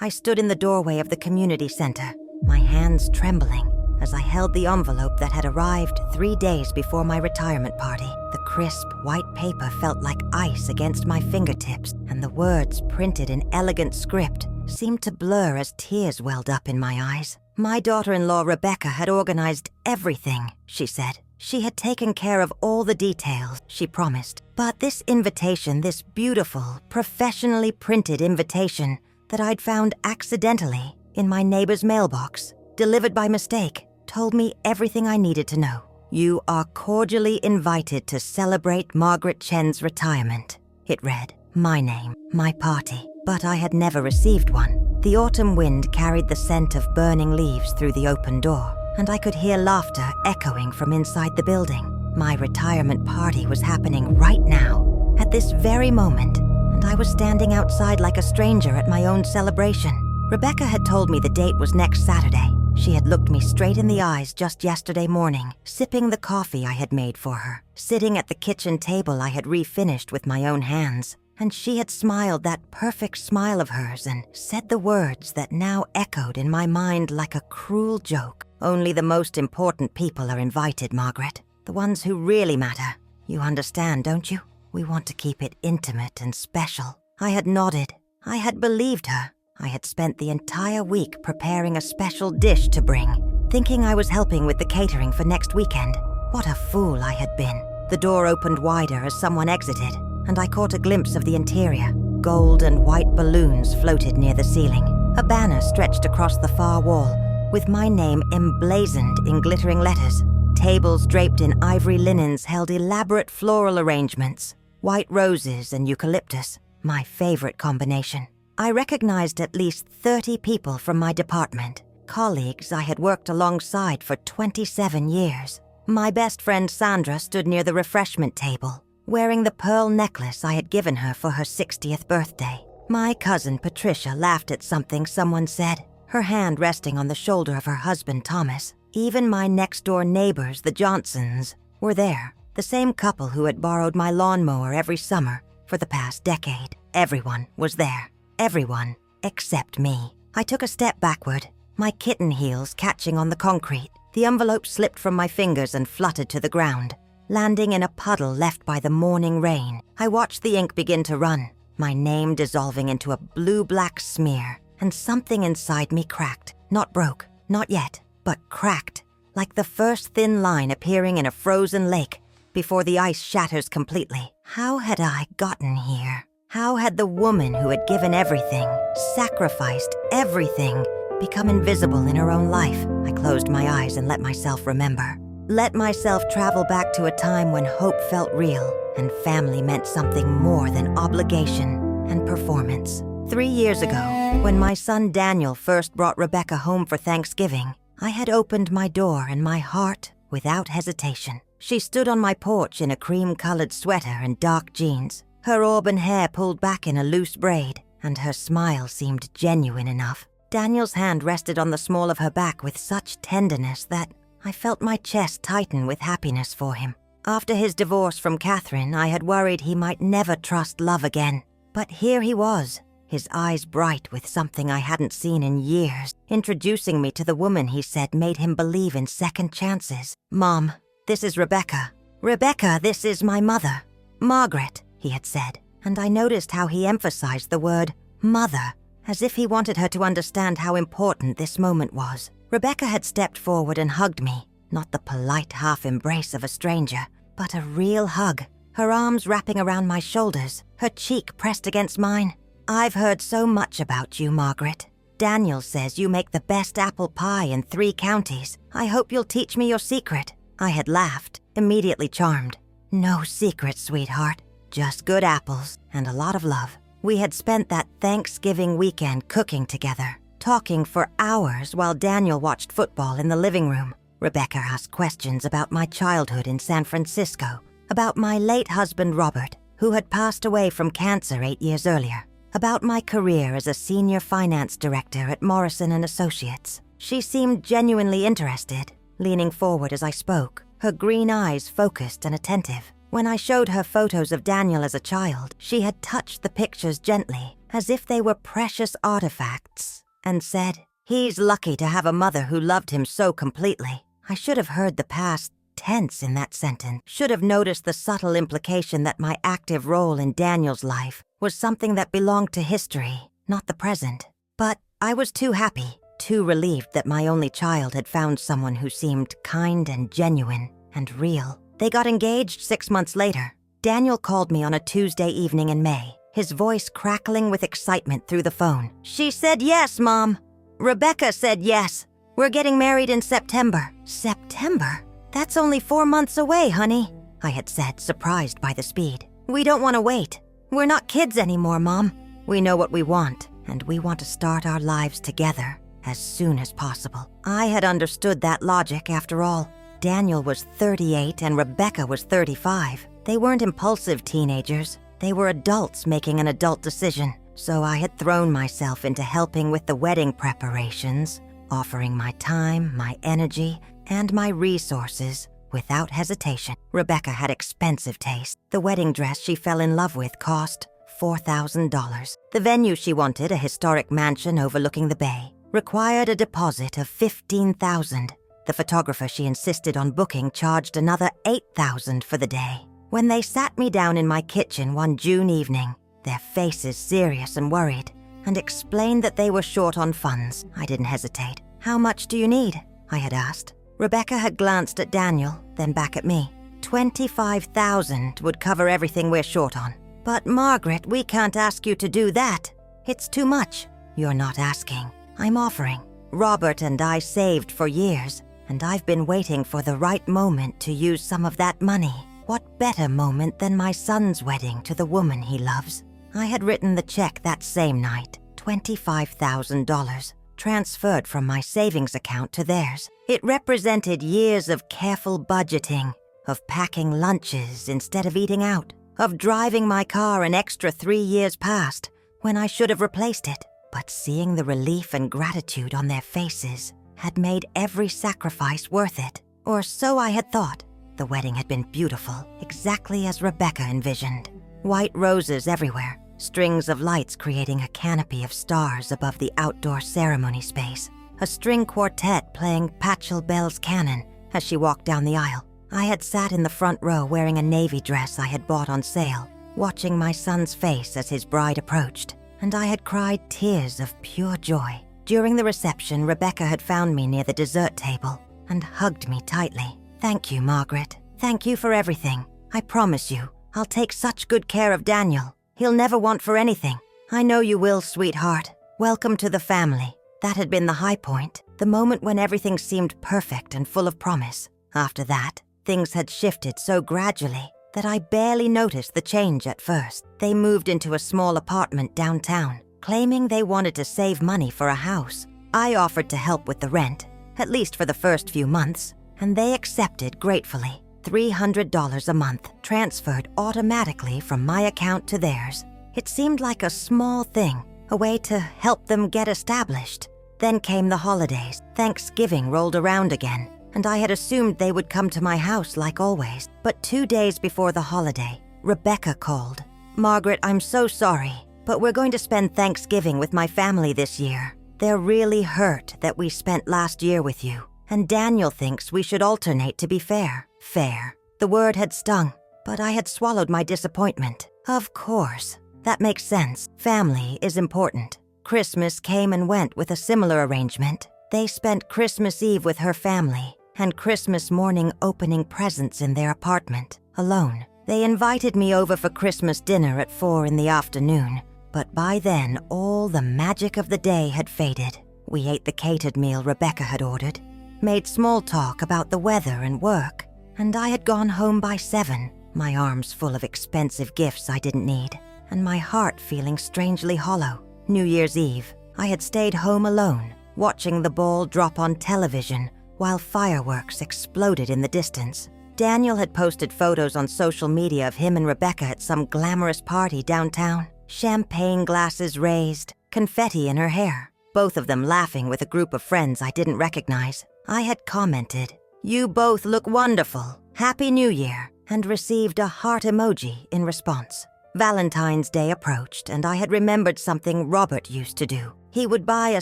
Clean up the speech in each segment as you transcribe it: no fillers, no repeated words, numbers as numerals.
I stood in the doorway of the community center, my hands trembling as I held the envelope that had arrived 3 days before my retirement party. The crisp, white paper felt like ice against my fingertips, and the words printed in elegant script seemed to blur as tears welled up in my eyes. My daughter-in-law Rebecca had organized everything, she said. She had taken care of all the details, she promised. But this invitation, this beautiful, professionally printed invitation that I'd found accidentally in my neighbor's mailbox, delivered by mistake, told me everything I needed to know. You are cordially invited to celebrate Margaret Chen's retirement, it read. My name, my party. But I had never received one. The autumn wind carried the scent of burning leaves through the open door, and I could hear laughter echoing from inside the building. My retirement party was happening right now, at this very moment, and I was standing outside like a stranger at my own celebration. Rebecca had told me the date was next Saturday. She had looked me straight in the eyes just yesterday morning, sipping the coffee I had made for her, sitting at the kitchen table I had refinished with my own hands. And she had smiled that perfect smile of hers and said the words that now echoed in my mind like a cruel joke. Only the most important people are invited, Margaret. The ones who really matter. You understand, don't you? We want to keep it intimate and special. I had nodded. I had believed her. I had spent the entire week preparing a special dish to bring, thinking I was helping with the catering for next weekend. What a fool I had been. The door opened wider as someone exited, and I caught a glimpse of the interior. Gold and white balloons floated near the ceiling. A banner stretched across the far wall, with my name emblazoned in glittering letters. Tables draped in ivory linens held elaborate floral arrangements, white roses and eucalyptus, my favorite combination. I recognized at least 30 people from my department, colleagues I had worked alongside for 27 years. My best friend Sandra stood near the refreshment table, wearing the pearl necklace I had given her for her 60th birthday. My cousin Patricia laughed at something someone said, her hand resting on the shoulder of her husband Thomas. Even my next-door neighbors, the Johnsons, were there, the same couple who had borrowed my lawnmower every summer for the past decade. Everyone was there. Everyone except me. I took a step backward, my kitten heels catching on the concrete. The envelope slipped from my fingers and fluttered to the ground, landing in a puddle left by the morning rain. I watched the ink begin to run, my name dissolving into a blue-black smear, and something inside me cracked. Not broke, not yet, but cracked, like the first thin line appearing in a frozen lake before the ice shatters completely. How had I gotten here? How had the woman who had given everything, sacrificed everything, become invisible in her own life? I closed my eyes and let myself remember. Let myself travel back to a time when hope felt real and family meant something more than obligation and performance. 3 years ago, when my son Daniel first brought Rebecca home for Thanksgiving, I had opened my door and my heart without hesitation. She stood on my porch in a cream-colored sweater and dark jeans, her auburn hair pulled back in a loose braid, and her smile seemed genuine enough. Daniel's hand rested on the small of her back with such tenderness that I felt my chest tighten with happiness for him. After his divorce from Catherine, I had worried he might never trust love again. But here he was, his eyes bright with something I hadn't seen in years, introducing me to the woman he said made him believe in second chances. "Mom, this is Rebecca. Rebecca, this is my mother. Margaret," he had said, and I noticed how he emphasized the word mother, as if he wanted her to understand how important this moment was. Rebecca had stepped forward and hugged me, not the polite half-embrace of a stranger, but a real hug, her arms wrapping around my shoulders, her cheek pressed against mine. "I've heard so much about you, Margaret. Daniel says you make the best apple pie in 3 counties. I hope you'll teach me your secret." I had laughed, immediately charmed. "No secret, sweetheart. Just good apples and a lot of love." We had spent that Thanksgiving weekend cooking together, talking for hours while Daniel watched football in the living room. Rebecca asked questions about my childhood in San Francisco, about my late husband Robert, who had passed away from cancer 8 years earlier, about my career as a senior finance director at Morrison & Associates. She seemed genuinely interested, leaning forward as I spoke, her green eyes focused and attentive. When I showed her photos of Daniel as a child, she had touched the pictures gently, as if they were precious artifacts, and said, "He's lucky to have a mother who loved him so completely." I should have heard the past tense in that sentence, should have noticed the subtle implication that my active role in Daniel's life was something that belonged to history, not the present. But I was too happy, too relieved that my only child had found someone who seemed kind and genuine and real. They got engaged 6 months later. Daniel called me on a Tuesday evening in May, his voice crackling with excitement through the phone. "She said yes, Mom. Rebecca said yes. We're getting married in September." "September? That's only 4 months away, honey," I had said, surprised by the speed. "We don't want to wait. We're not kids anymore, Mom. We know what we want, and we want to start our lives together as soon as possible." I had understood that logic after all. Daniel was 38 and Rebecca was 35. They weren't impulsive teenagers. They were adults making an adult decision. So I had thrown myself into helping with the wedding preparations, offering my time, my energy, and my resources without hesitation. Rebecca had expensive taste. The wedding dress she fell in love with cost $4,000. The venue she wanted, a historic mansion overlooking the bay, required a deposit of $15,000. The photographer she insisted on booking charged another $8,000 for the day. When they sat me down in my kitchen one June evening, their faces serious and worried, and explained that they were short on funds, I didn't hesitate. "How much do you need?" I had asked. Rebecca had glanced at Daniel, then back at me. $25,000 would cover everything we're short on. "But Margaret, we can't ask you to do that. It's too much." "You're not asking. I'm offering. Robert and I saved for years, and I've been waiting for the right moment to use some of that money. What better moment than my son's wedding to the woman he loves?" I had written the check that same night, $25,000, transferred from my savings account to theirs. It represented years of careful budgeting, of packing lunches instead of eating out, of driving my car an extra 3 years past when I should have replaced it. But seeing the relief and gratitude on their faces had made every sacrifice worth it. Or so I had thought. The wedding had been beautiful, exactly as Rebecca envisioned. White roses everywhere, strings of lights creating a canopy of stars above the outdoor ceremony space, a string quartet playing Pachelbel's canon as she walked down the aisle. I had sat in the front row wearing a navy dress I had bought on sale, watching my son's face as his bride approached, and I had cried tears of pure joy. During the reception, Rebecca had found me near the dessert table and hugged me tightly. "Thank you, Margaret. Thank you for everything. I promise you, I'll take such good care of Daniel. He'll never want for anything." "I know you will, sweetheart. Welcome to the family." That had been the high point, the moment when everything seemed perfect and full of promise. After that, things had shifted so gradually that I barely noticed the change at first. They moved into a small apartment downtown, claiming they wanted to save money for a house. I offered to help with the rent, at least for the first few months, and they accepted gratefully. $300 a month, transferred automatically from my account to theirs. It seemed like a small thing, a way to help them get established. Then came the holidays. Thanksgiving rolled around again, and I had assumed they would come to my house like always. But 2 days before the holiday, Rebecca called. "Margaret, I'm so sorry, but we're going to spend Thanksgiving with my family this year. They're really hurt that we spent last year with you, and Daniel thinks we should alternate to be fair." Fair. The word had stung, but I had swallowed my disappointment. Of course. That makes sense. Family is important. Christmas came and went with a similar arrangement. They spent Christmas Eve with her family, and Christmas morning opening presents in their apartment, alone. They invited me over for Christmas dinner at 4 in the afternoon, but by then all the magic of the day had faded. We ate the catered meal Rebecca had ordered, made small talk about the weather and work, and I had gone home by 7, my arms full of expensive gifts I didn't need, and my heart feeling strangely hollow. New Year's Eve, I had stayed home alone, watching the ball drop on television while fireworks exploded in the distance. Daniel had posted photos on social media of him and Rebecca at some glamorous party downtown. Champagne glasses raised, confetti in her hair, both of them laughing with a group of friends I didn't recognize. I had commented, "You both look wonderful. Happy New Year," and received a heart emoji in response. Valentine's Day approached, and I had remembered something Robert used to do. He would buy a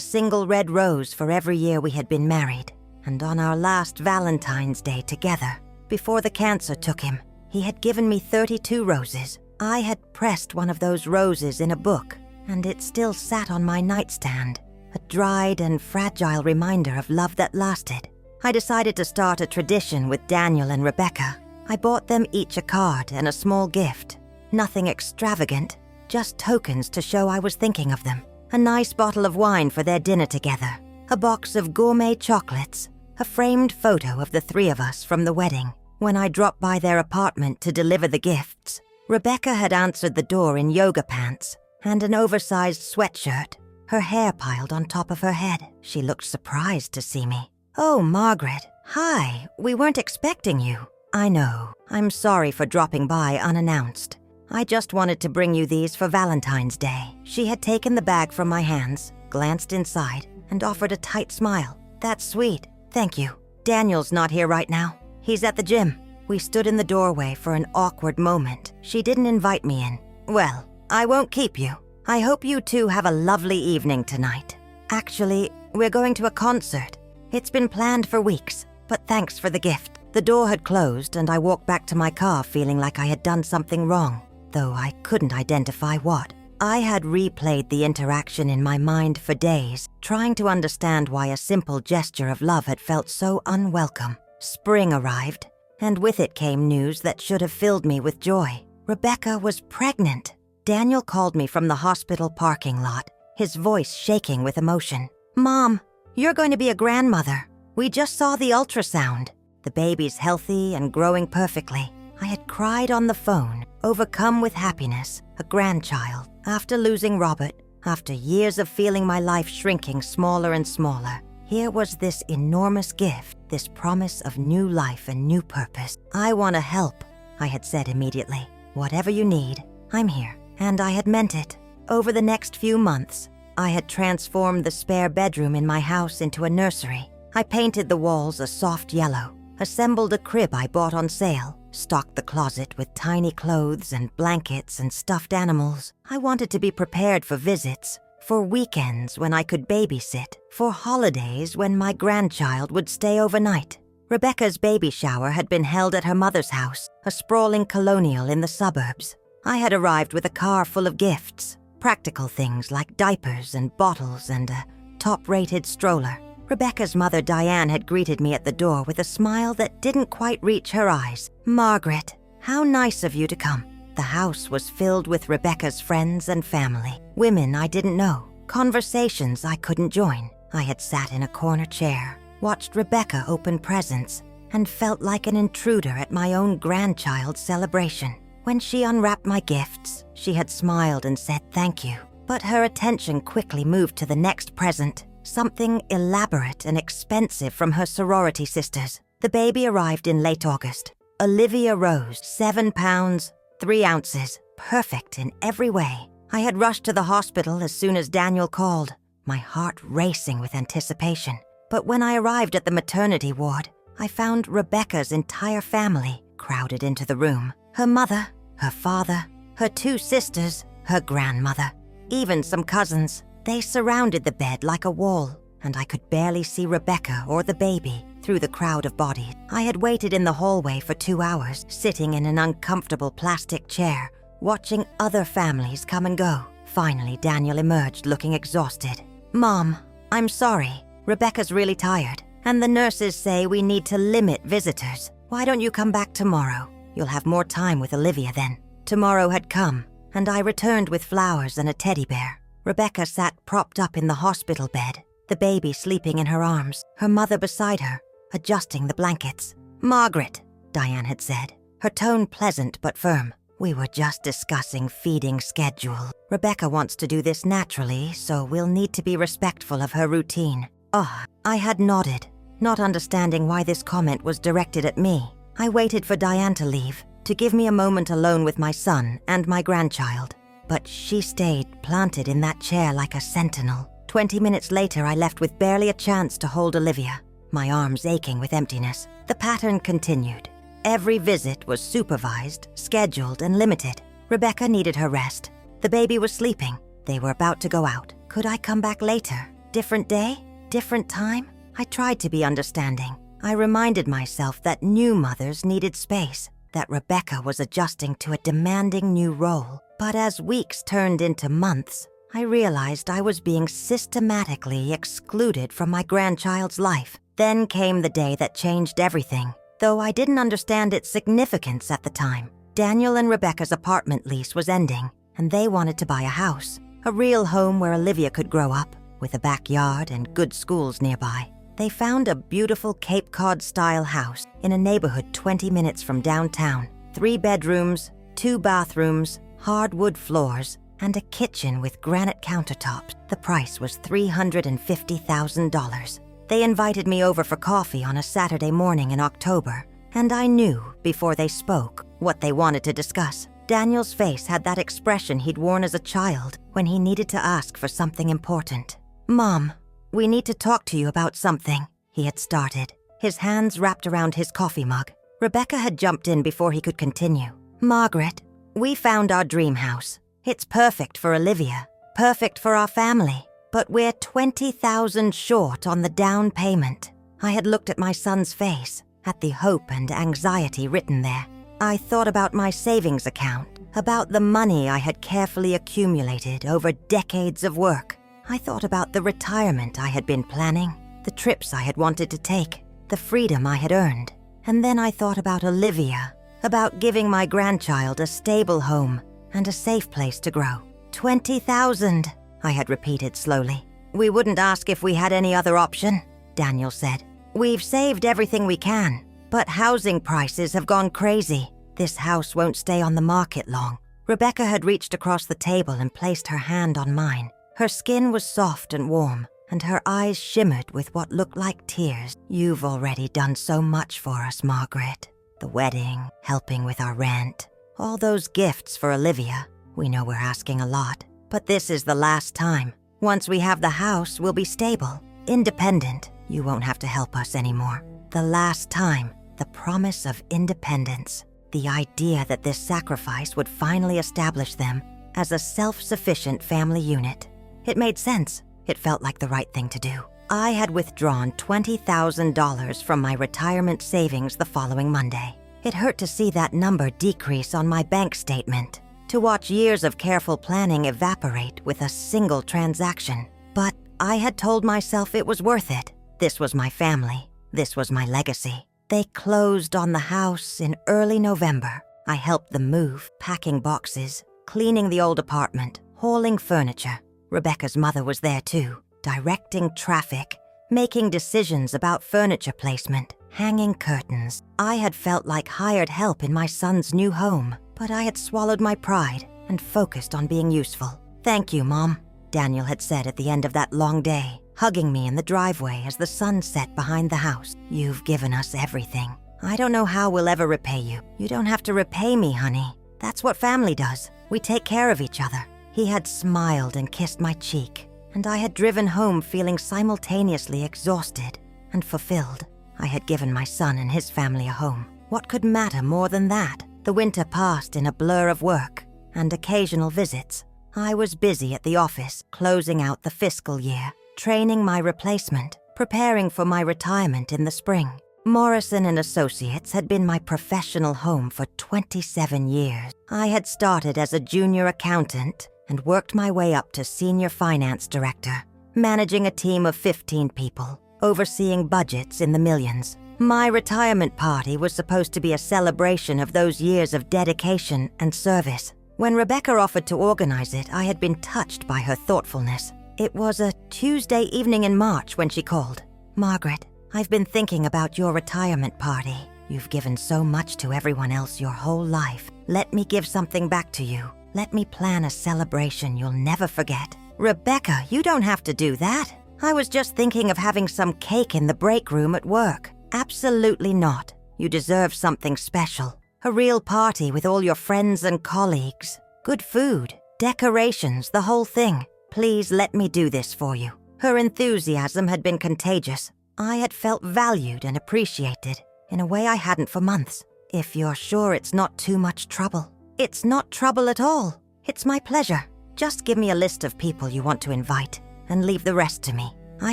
single red rose for every year we had been married. And on our last Valentine's Day together, before the cancer took him, he had given me 32 roses. I had pressed one of those roses in a book, and it still sat on my nightstand, a dried and fragile reminder of love that lasted. I decided to start a tradition with Daniel and Rebecca. I bought them each a card and a small gift. Nothing extravagant, just tokens to show I was thinking of them. A nice bottle of wine for their dinner together, a box of gourmet chocolates, a framed photo of the three of us from the wedding. When I dropped by their apartment to deliver the gifts, Rebecca had answered the door in yoga pants and an oversized sweatshirt, her hair piled on top of her head. She looked surprised to see me. "Oh, Margaret. Hi, we weren't expecting you." "I know. I'm sorry for dropping by unannounced. I just wanted to bring you these for Valentine's Day." She had taken the bag from my hands, glanced inside, and offered a tight smile. "That's sweet. Thank you. Daniel's not here right now. He's at the gym." We stood in the doorway for an awkward moment. She didn't invite me in. "Well, I won't keep you. I hope you two have a lovely evening tonight. Actually, we're going to a concert. It's been planned for weeks, but thanks for the gift." The door had closed, and I walked back to my car feeling like I had done something wrong, though I couldn't identify what. I had replayed the interaction in my mind for days, trying to understand why a simple gesture of love had felt so unwelcome. Spring arrived, and with it came news that should have filled me with joy. Rebecca was pregnant. Daniel called me from the hospital parking lot, his voice shaking with emotion. "Mom, you're going to be a grandmother. We just saw the ultrasound. The baby's healthy and growing perfectly." I had cried on the phone, overcome with happiness, a grandchild. After losing Robert, after years of feeling my life shrinking smaller and smaller, here was this enormous gift, this promise of new life and new purpose. "I want to help," I had said immediately. "Whatever you need, I'm here." And I had meant it. Over the next few months, I had transformed the spare bedroom in my house into a nursery. I painted the walls a soft yellow, assembled a crib I bought on sale, stocked the closet with tiny clothes and blankets and stuffed animals. I wanted to be prepared for visits, for weekends when I could babysit, for holidays when my grandchild would stay overnight. Rebecca's baby shower had been held at her mother's house, a sprawling colonial in the suburbs. I had arrived with a car full of gifts, practical things like diapers and bottles and a top-rated stroller. Rebecca's mother, Diane, had greeted me at the door with a smile that didn't quite reach her eyes. "Margaret, how nice of you to come." The house was filled with Rebecca's friends and family, women I didn't know, conversations I couldn't join. I had sat in a corner chair, watched Rebecca open presents, and felt like an intruder at my own grandchild's celebration. When she unwrapped my gifts, she had smiled and said thank you, but her attention quickly moved to the next present, something elaborate and expensive from her sorority sisters. The baby arrived in late August. Olivia Rose, 7 pounds, 3 ounces, perfect in every way. I had rushed to the hospital as soon as Daniel called, my heart racing with anticipation. But when I arrived at the maternity ward, I found Rebecca's entire family crowded into the room. Her mother, her father, her 2 sisters, her grandmother, even some cousins. They surrounded the bed like a wall, and I could barely see Rebecca or the baby through the crowd of bodies. I had waited in the hallway for 2 hours, sitting in an uncomfortable plastic chair, watching other families come and go. Finally, Daniel emerged looking exhausted. "Mom, I'm sorry. Rebecca's really tired, and the nurses say we need to limit visitors. Why don't you come back tomorrow? You'll have more time with Olivia then." Tomorrow had come, and I returned with flowers and a teddy bear. Rebecca sat propped up in the hospital bed, the baby sleeping in her arms, her mother beside her, adjusting the blankets. "Margaret," Diane had said, her tone pleasant but firm. "We were just discussing feeding schedule. Rebecca wants to do this naturally, so we'll need to be respectful of her routine." I had nodded, not understanding why this comment was directed at me. I waited for Diane to leave, to give me a moment alone with my son and my grandchild. But she stayed planted in that chair like a sentinel. 20 minutes later, I left with barely a chance to hold Olivia, my arms aching with emptiness. The pattern continued. Every visit was supervised, scheduled, and limited. Rebecca needed her rest. The baby was sleeping. They were about to go out. Could I come back later? Different day? Different time? I tried to be understanding. I reminded myself that new mothers needed space, that Rebecca was adjusting to a demanding new role. But as weeks turned into months, I realized I was being systematically excluded from my grandchild's life. Then came the day that changed everything, though I didn't understand its significance at the time. Daniel and Rebecca's apartment lease was ending, and they wanted to buy a house, a real home where Olivia could grow up, with a backyard and good schools nearby. They found a beautiful Cape Cod-style house in a neighborhood 20 minutes from downtown. 3 bedrooms, 2 bathrooms, hardwood floors, and a kitchen with granite countertops. The price was $350,000. They invited me over for coffee on a Saturday morning in October, and I knew, before they spoke, what they wanted to discuss. Daniel's face had that expression he'd worn as a child when he needed to ask for something important. "Mom, we need to talk to you about something," he had started, his hands wrapped around his coffee mug. Rebecca had jumped in before he could continue. "Margaret, we found our dream house. It's perfect for Olivia, perfect for our family, but we're $20,000 short on the down payment." I had looked at my son's face, at the hope and anxiety written there. I thought about my savings account, about the money I had carefully accumulated over decades of work. I thought about the retirement I had been planning, the trips I had wanted to take, the freedom I had earned. And then I thought about Olivia, about giving my grandchild a stable home and a safe place to grow. $20,000, I had repeated slowly. "We wouldn't ask if we had any other option," Daniel said. "We've saved everything we can, but housing prices have gone crazy. This house won't stay on the market long." Rebecca had reached across the table and placed her hand on mine. Her skin was soft and warm, and her eyes shimmered with what looked like tears. "You've already done so much for us, Margaret. The wedding, helping with our rent, all those gifts for Olivia. We know we're asking a lot, but this is the last time. Once we have the house, we'll be stable, independent. You won't have to help us anymore. The last time, the promise of independence, the idea that this sacrifice would finally establish them as a self-sufficient family unit. It made sense. It felt like the right thing to do. I had withdrawn $20,000 from my retirement savings the following Monday. It hurt to see that number decrease on my bank statement, to watch years of careful planning evaporate with a single transaction. But I had told myself it was worth it. This was my family. This was my legacy. They closed on the house in early November. I helped them move, packing boxes, cleaning the old apartment, hauling furniture. Rebecca's mother was there too, directing traffic, making decisions about furniture placement, hanging curtains. I had felt like hired help in my son's new home, but I had swallowed my pride and focused on being useful. "Thank you, Mom," Daniel had said at the end of that long day, hugging me in the driveway as the sun set behind the house. "You've given us everything. I don't know how we'll ever repay you. You don't have to repay me, honey. That's what family does. We take care of each other." He had smiled and kissed my cheek, and I had driven home feeling simultaneously exhausted and fulfilled. I had given my son and his family a home. What could matter more than that? The winter passed in a blur of work and occasional visits. I was busy at the office, closing out the fiscal year, training my replacement, preparing for my retirement in the spring. Morrison and Associates had been my professional home for 27 years. I had started as a junior accountant and worked my way up to senior finance director, managing a team of 15 people, overseeing budgets in the millions. My retirement party was supposed to be a celebration of those years of dedication and service. When Rebecca offered to organize it, I had been touched by her thoughtfulness. It was a Tuesday evening in March when she called. "Margaret, I've been thinking about your retirement party. You've given so much to everyone else your whole life. Let me give something back to you. Let me plan a celebration you'll never forget." "Rebecca, you don't have to do that. I was just thinking of having some cake in the break room at work." "Absolutely not. You deserve something special. A real party with all your friends and colleagues. Good food, decorations, the whole thing. Please let me do this for you." Her enthusiasm had been contagious. I had felt valued and appreciated in a way I hadn't for months. "If you're sure it's not too much trouble." "It's not trouble at all. It's my pleasure. Just give me a list of people you want to invite and leave the rest to me." I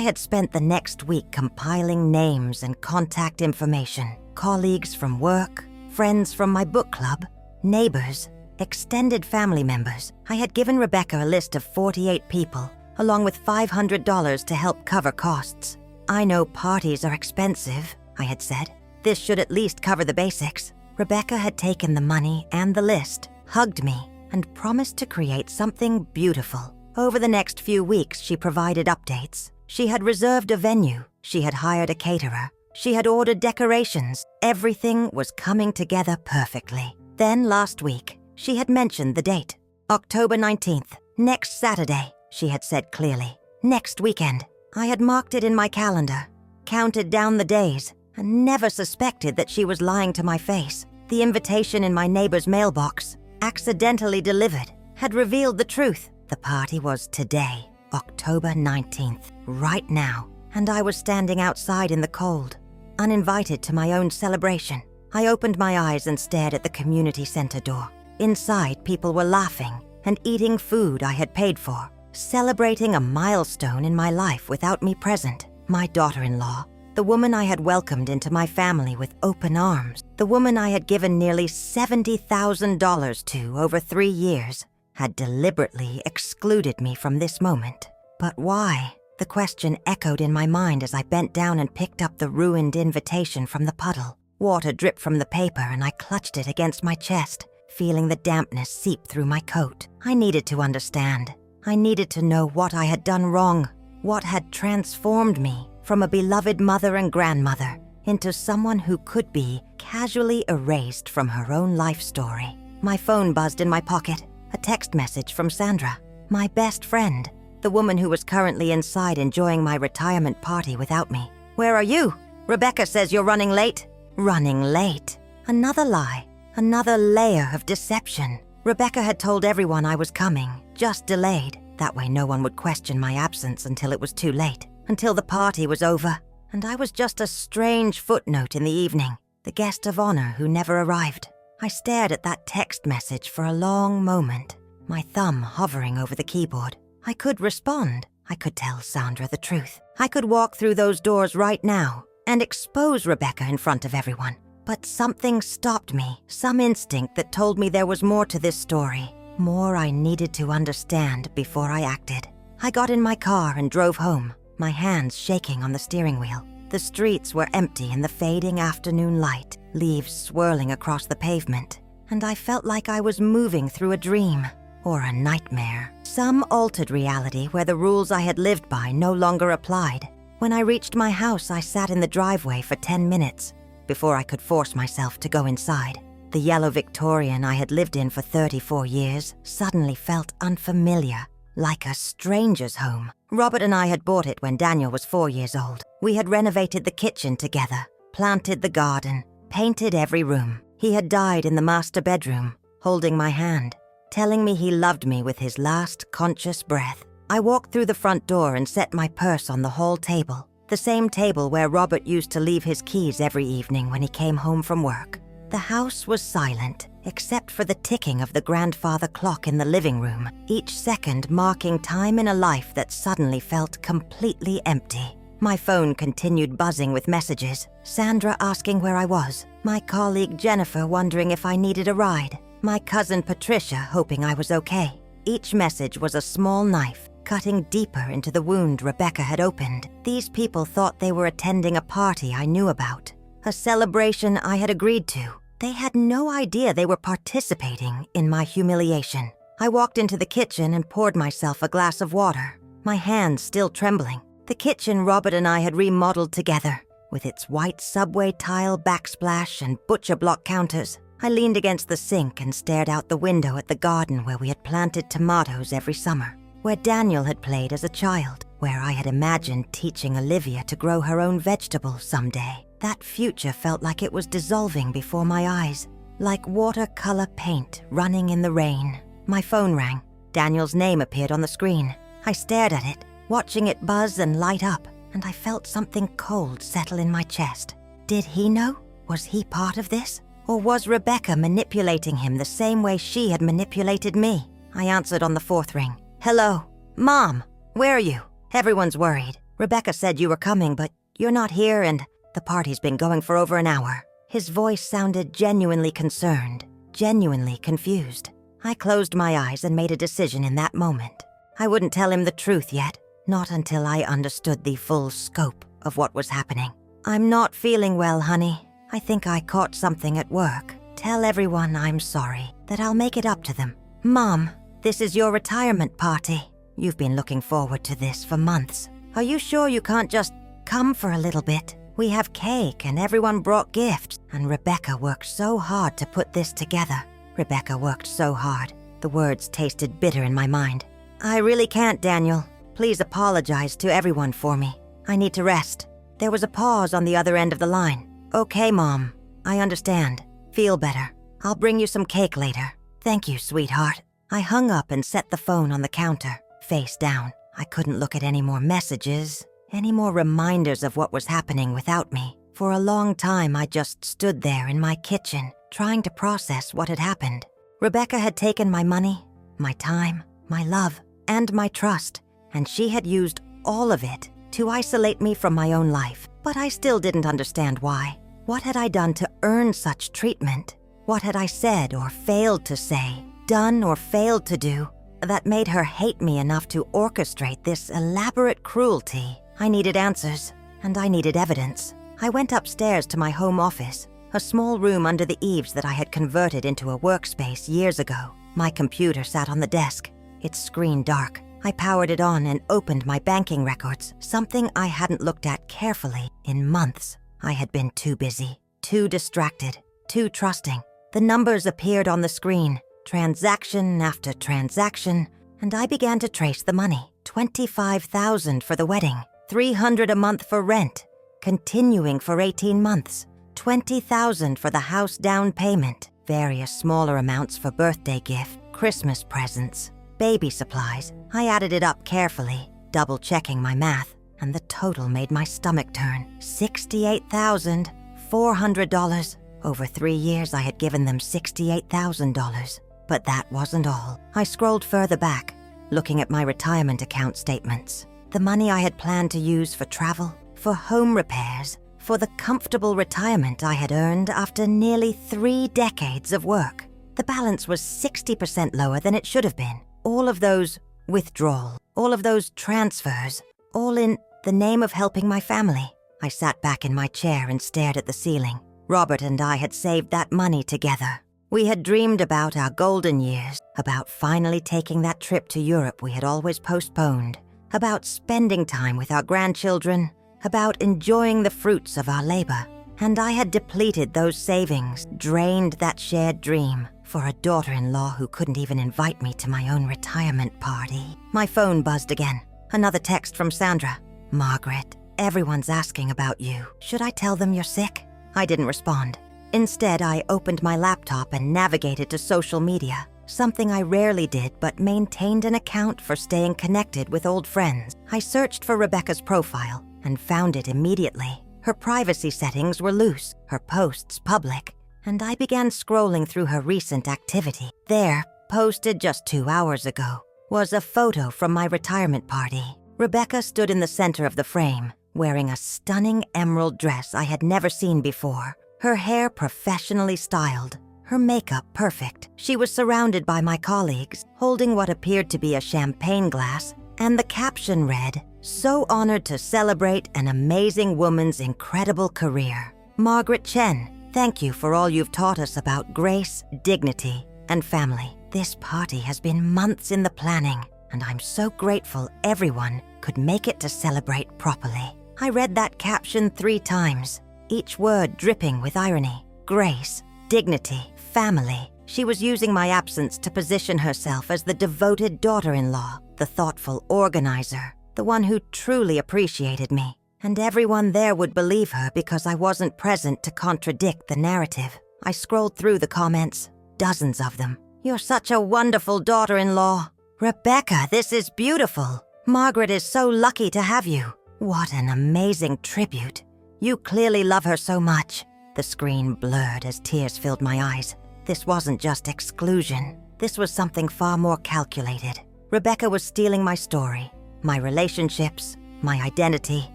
had spent the next week compiling names and contact information, colleagues from work, friends from my book club, neighbors, extended family members. I had given Rebecca a list of 48 people, along with $500 to help cover costs. "I know parties are expensive," I had said. "This should at least cover the basics." Rebecca had taken the money and the list, hugged me, and promised to create something beautiful. Over the next few weeks, she provided updates. She had reserved a venue. She had hired a caterer. She had ordered decorations. Everything was coming together perfectly. Then last week, she had mentioned the date. October 19th, next Saturday, she had said clearly. Next weekend. I had marked it in my calendar, counted down the days, and never suspected that she was lying to my face. The invitation in my neighbor's mailbox, accidentally delivered, had revealed the truth. The party was today, October 19th, right now, and I was standing outside in the cold, uninvited to my own celebration. I opened my eyes and stared at the community center door. Inside, people were laughing and eating food I had paid for, celebrating a milestone in my life without me present. My daughter-in-law, the woman I had welcomed into my family with open arms, the woman I had given nearly $70,000 to over 3 years, had deliberately excluded me from this moment. But why? The question echoed in my mind as I bent down and picked up the ruined invitation from the puddle. Water dripped from the paper and I clutched it against my chest, feeling the dampness seep through my coat. I needed to understand. I needed to know what I had done wrong, what had transformed me from a beloved mother and grandmother into someone who could be casually erased from her own life story. My phone buzzed in my pocket. A text message from Sandra, my best friend, the woman who was currently inside enjoying my retirement party without me. "Where are you? Rebecca says you're running late." Running late? Another lie, another layer of deception. Rebecca had told everyone I was coming, just delayed. That way no one would question my absence until it was too late, until the party was over, and I was just a strange footnote in the evening, the guest of honor who never arrived. I stared at that text message for a long moment, my thumb hovering over the keyboard. I could respond. I could tell Sandra the truth. I could walk through those doors right now and expose Rebecca in front of everyone. But something stopped me, some instinct that told me there was more to this story, more I needed to understand before I acted. I got in my car and drove home, my hands shaking on the steering wheel. The streets were empty in the fading afternoon light, leaves swirling across the pavement, and I felt like I was moving through a dream or a nightmare, some altered reality where the rules I had lived by no longer applied. When I reached my house, I sat in the driveway for 10 minutes before I could force myself to go inside. The yellow Victorian I had lived in for 34 years suddenly felt unfamiliar, like a stranger's home. Robert and I had bought it when Daniel was 4 years old. We had renovated the kitchen together, planted the garden, painted every room. He had died in the master bedroom, holding my hand, telling me he loved me with his last conscious breath. I walked through the front door and set my purse on the hall table, the same table where Robert used to leave his keys every evening when he came home from work. The house was silent, except for the ticking of the grandfather clock in the living room, each second marking time in a life that suddenly felt completely empty. My phone continued buzzing with messages, Sandra asking where I was, my colleague Jennifer wondering if I needed a ride, my cousin Patricia hoping I was okay. Each message was a small knife, cutting deeper into the wound Rebecca had opened. These people thought they were attending a party I knew about, a celebration I had agreed to. They had no idea they were participating in my humiliation. I walked into the kitchen and poured myself a glass of water, my hands still trembling. The kitchen Robert and I had remodeled together, with its white subway tile backsplash and butcher block counters. I leaned against the sink and stared out the window at the garden where we had planted tomatoes every summer, where Daniel had played as a child, where I had imagined teaching Olivia to grow her own vegetables someday. That future felt like it was dissolving before my eyes, like watercolor paint running in the rain. My phone rang. Daniel's name appeared on the screen. I stared at it, watching it buzz and light up, and I felt something cold settle in my chest. Did he know? Was he part of this? Or was Rebecca manipulating him the same way she had manipulated me? I answered on the fourth ring. Hello? Mom, where are you? Everyone's worried. Rebecca said you were coming, but you're not here and the party's been going for over an hour. His voice sounded genuinely concerned, genuinely confused. I closed my eyes and made a decision in that moment. I wouldn't tell him the truth yet, not until I understood the full scope of what was happening. I'm not feeling well, honey. I think I caught something at work. Tell everyone I'm sorry, that I'll make it up to them. Mom, this is your retirement party. You've been looking forward to this for months. Are you sure you can't just come for a little bit? We have cake and everyone brought gifts, and Rebecca worked so hard to put this together. Rebecca worked so hard. The words tasted bitter in my mind. I really can't, Daniel. Please apologize to everyone for me. I need to rest. There was a pause on the other end of the line. Okay, Mom. I understand. Feel better. I'll bring you some cake later. Thank you, sweetheart. I hung up and set the phone on the counter, face down. I couldn't look at any more messages, any more reminders of what was happening without me. For a long time, I just stood there in my kitchen, trying to process what had happened. Rebecca had taken my money, my time, my love, and my trust, and she had used all of it to isolate me from my own life. But I still didn't understand why. What had I done to earn such treatment? What had I said or failed to say, done or failed to do, that made her hate me enough to orchestrate this elaborate cruelty? I needed answers, and I needed evidence. I went upstairs to my home office, a small room under the eaves that I had converted into a workspace years ago. My computer sat on the desk, its screen dark. I powered it on and opened my banking records, something I hadn't looked at carefully in months. I had been too busy, too distracted, too trusting. The numbers appeared on the screen, transaction after transaction, and I began to trace the money. $25,000 for the wedding, $300 a month for rent, continuing for 18 months, $20,000 for the house down payment, various smaller amounts for birthday gift, Christmas presents, baby supplies. I added it up carefully, double-checking my math, and the total made my stomach turn. $68,400. Over 3 years, I had given them $68,000. But that wasn't all. I scrolled further back, looking at my retirement account statements. The money I had planned to use for travel, for home repairs, for the comfortable retirement I had earned after nearly 3 decades of work. The balance was 60% lower than it should have been. All of those withdrawals, all of those transfers, all in the name of helping my family. I sat back in my chair and stared at the ceiling. Robert and I had saved that money together. We had dreamed about our golden years, about finally taking that trip to Europe we had always postponed, about spending time with our grandchildren, about enjoying the fruits of our labor. And I had depleted those savings, drained that shared dream, for a daughter-in-law who couldn't even invite me to my own retirement party. My phone buzzed again. Another text from Sandra. Margaret, everyone's asking about you. Should I tell them you're sick? I didn't respond. Instead, I opened my laptop and navigated to social media, something I rarely did but maintained an account for staying connected with old friends. I searched for Rebecca's profile and found it immediately. Her privacy settings were loose, her posts public, and I began scrolling through her recent activity. There, posted just 2 hours ago, was a photo from my retirement party. Rebecca stood in the center of the frame, wearing a stunning emerald dress I had never seen before. Her hair professionally styled, her makeup perfect. She was surrounded by my colleagues, holding what appeared to be a champagne glass, and the caption read, "So honored to celebrate an amazing woman's incredible career. Margaret Chen, thank you for all you've taught us about grace, dignity, and family. This party has been months in the planning, and I'm so grateful everyone could make it to celebrate properly." I read that caption 3 times, each word dripping with irony. Grace, dignity, family. She was using my absence to position herself as the devoted daughter-in-law, the thoughtful organizer, the one who truly appreciated me. And everyone there would believe her because I wasn't present to contradict the narrative. I scrolled through the comments, dozens of them. "You're such a wonderful daughter-in-law. Rebecca, this is beautiful. Margaret is so lucky to have you. What an amazing tribute. You clearly love her so much. The screen blurred as tears filled my eyes. This wasn't just exclusion. This was something far more calculated. Rebecca was stealing my story, my relationships, my identity,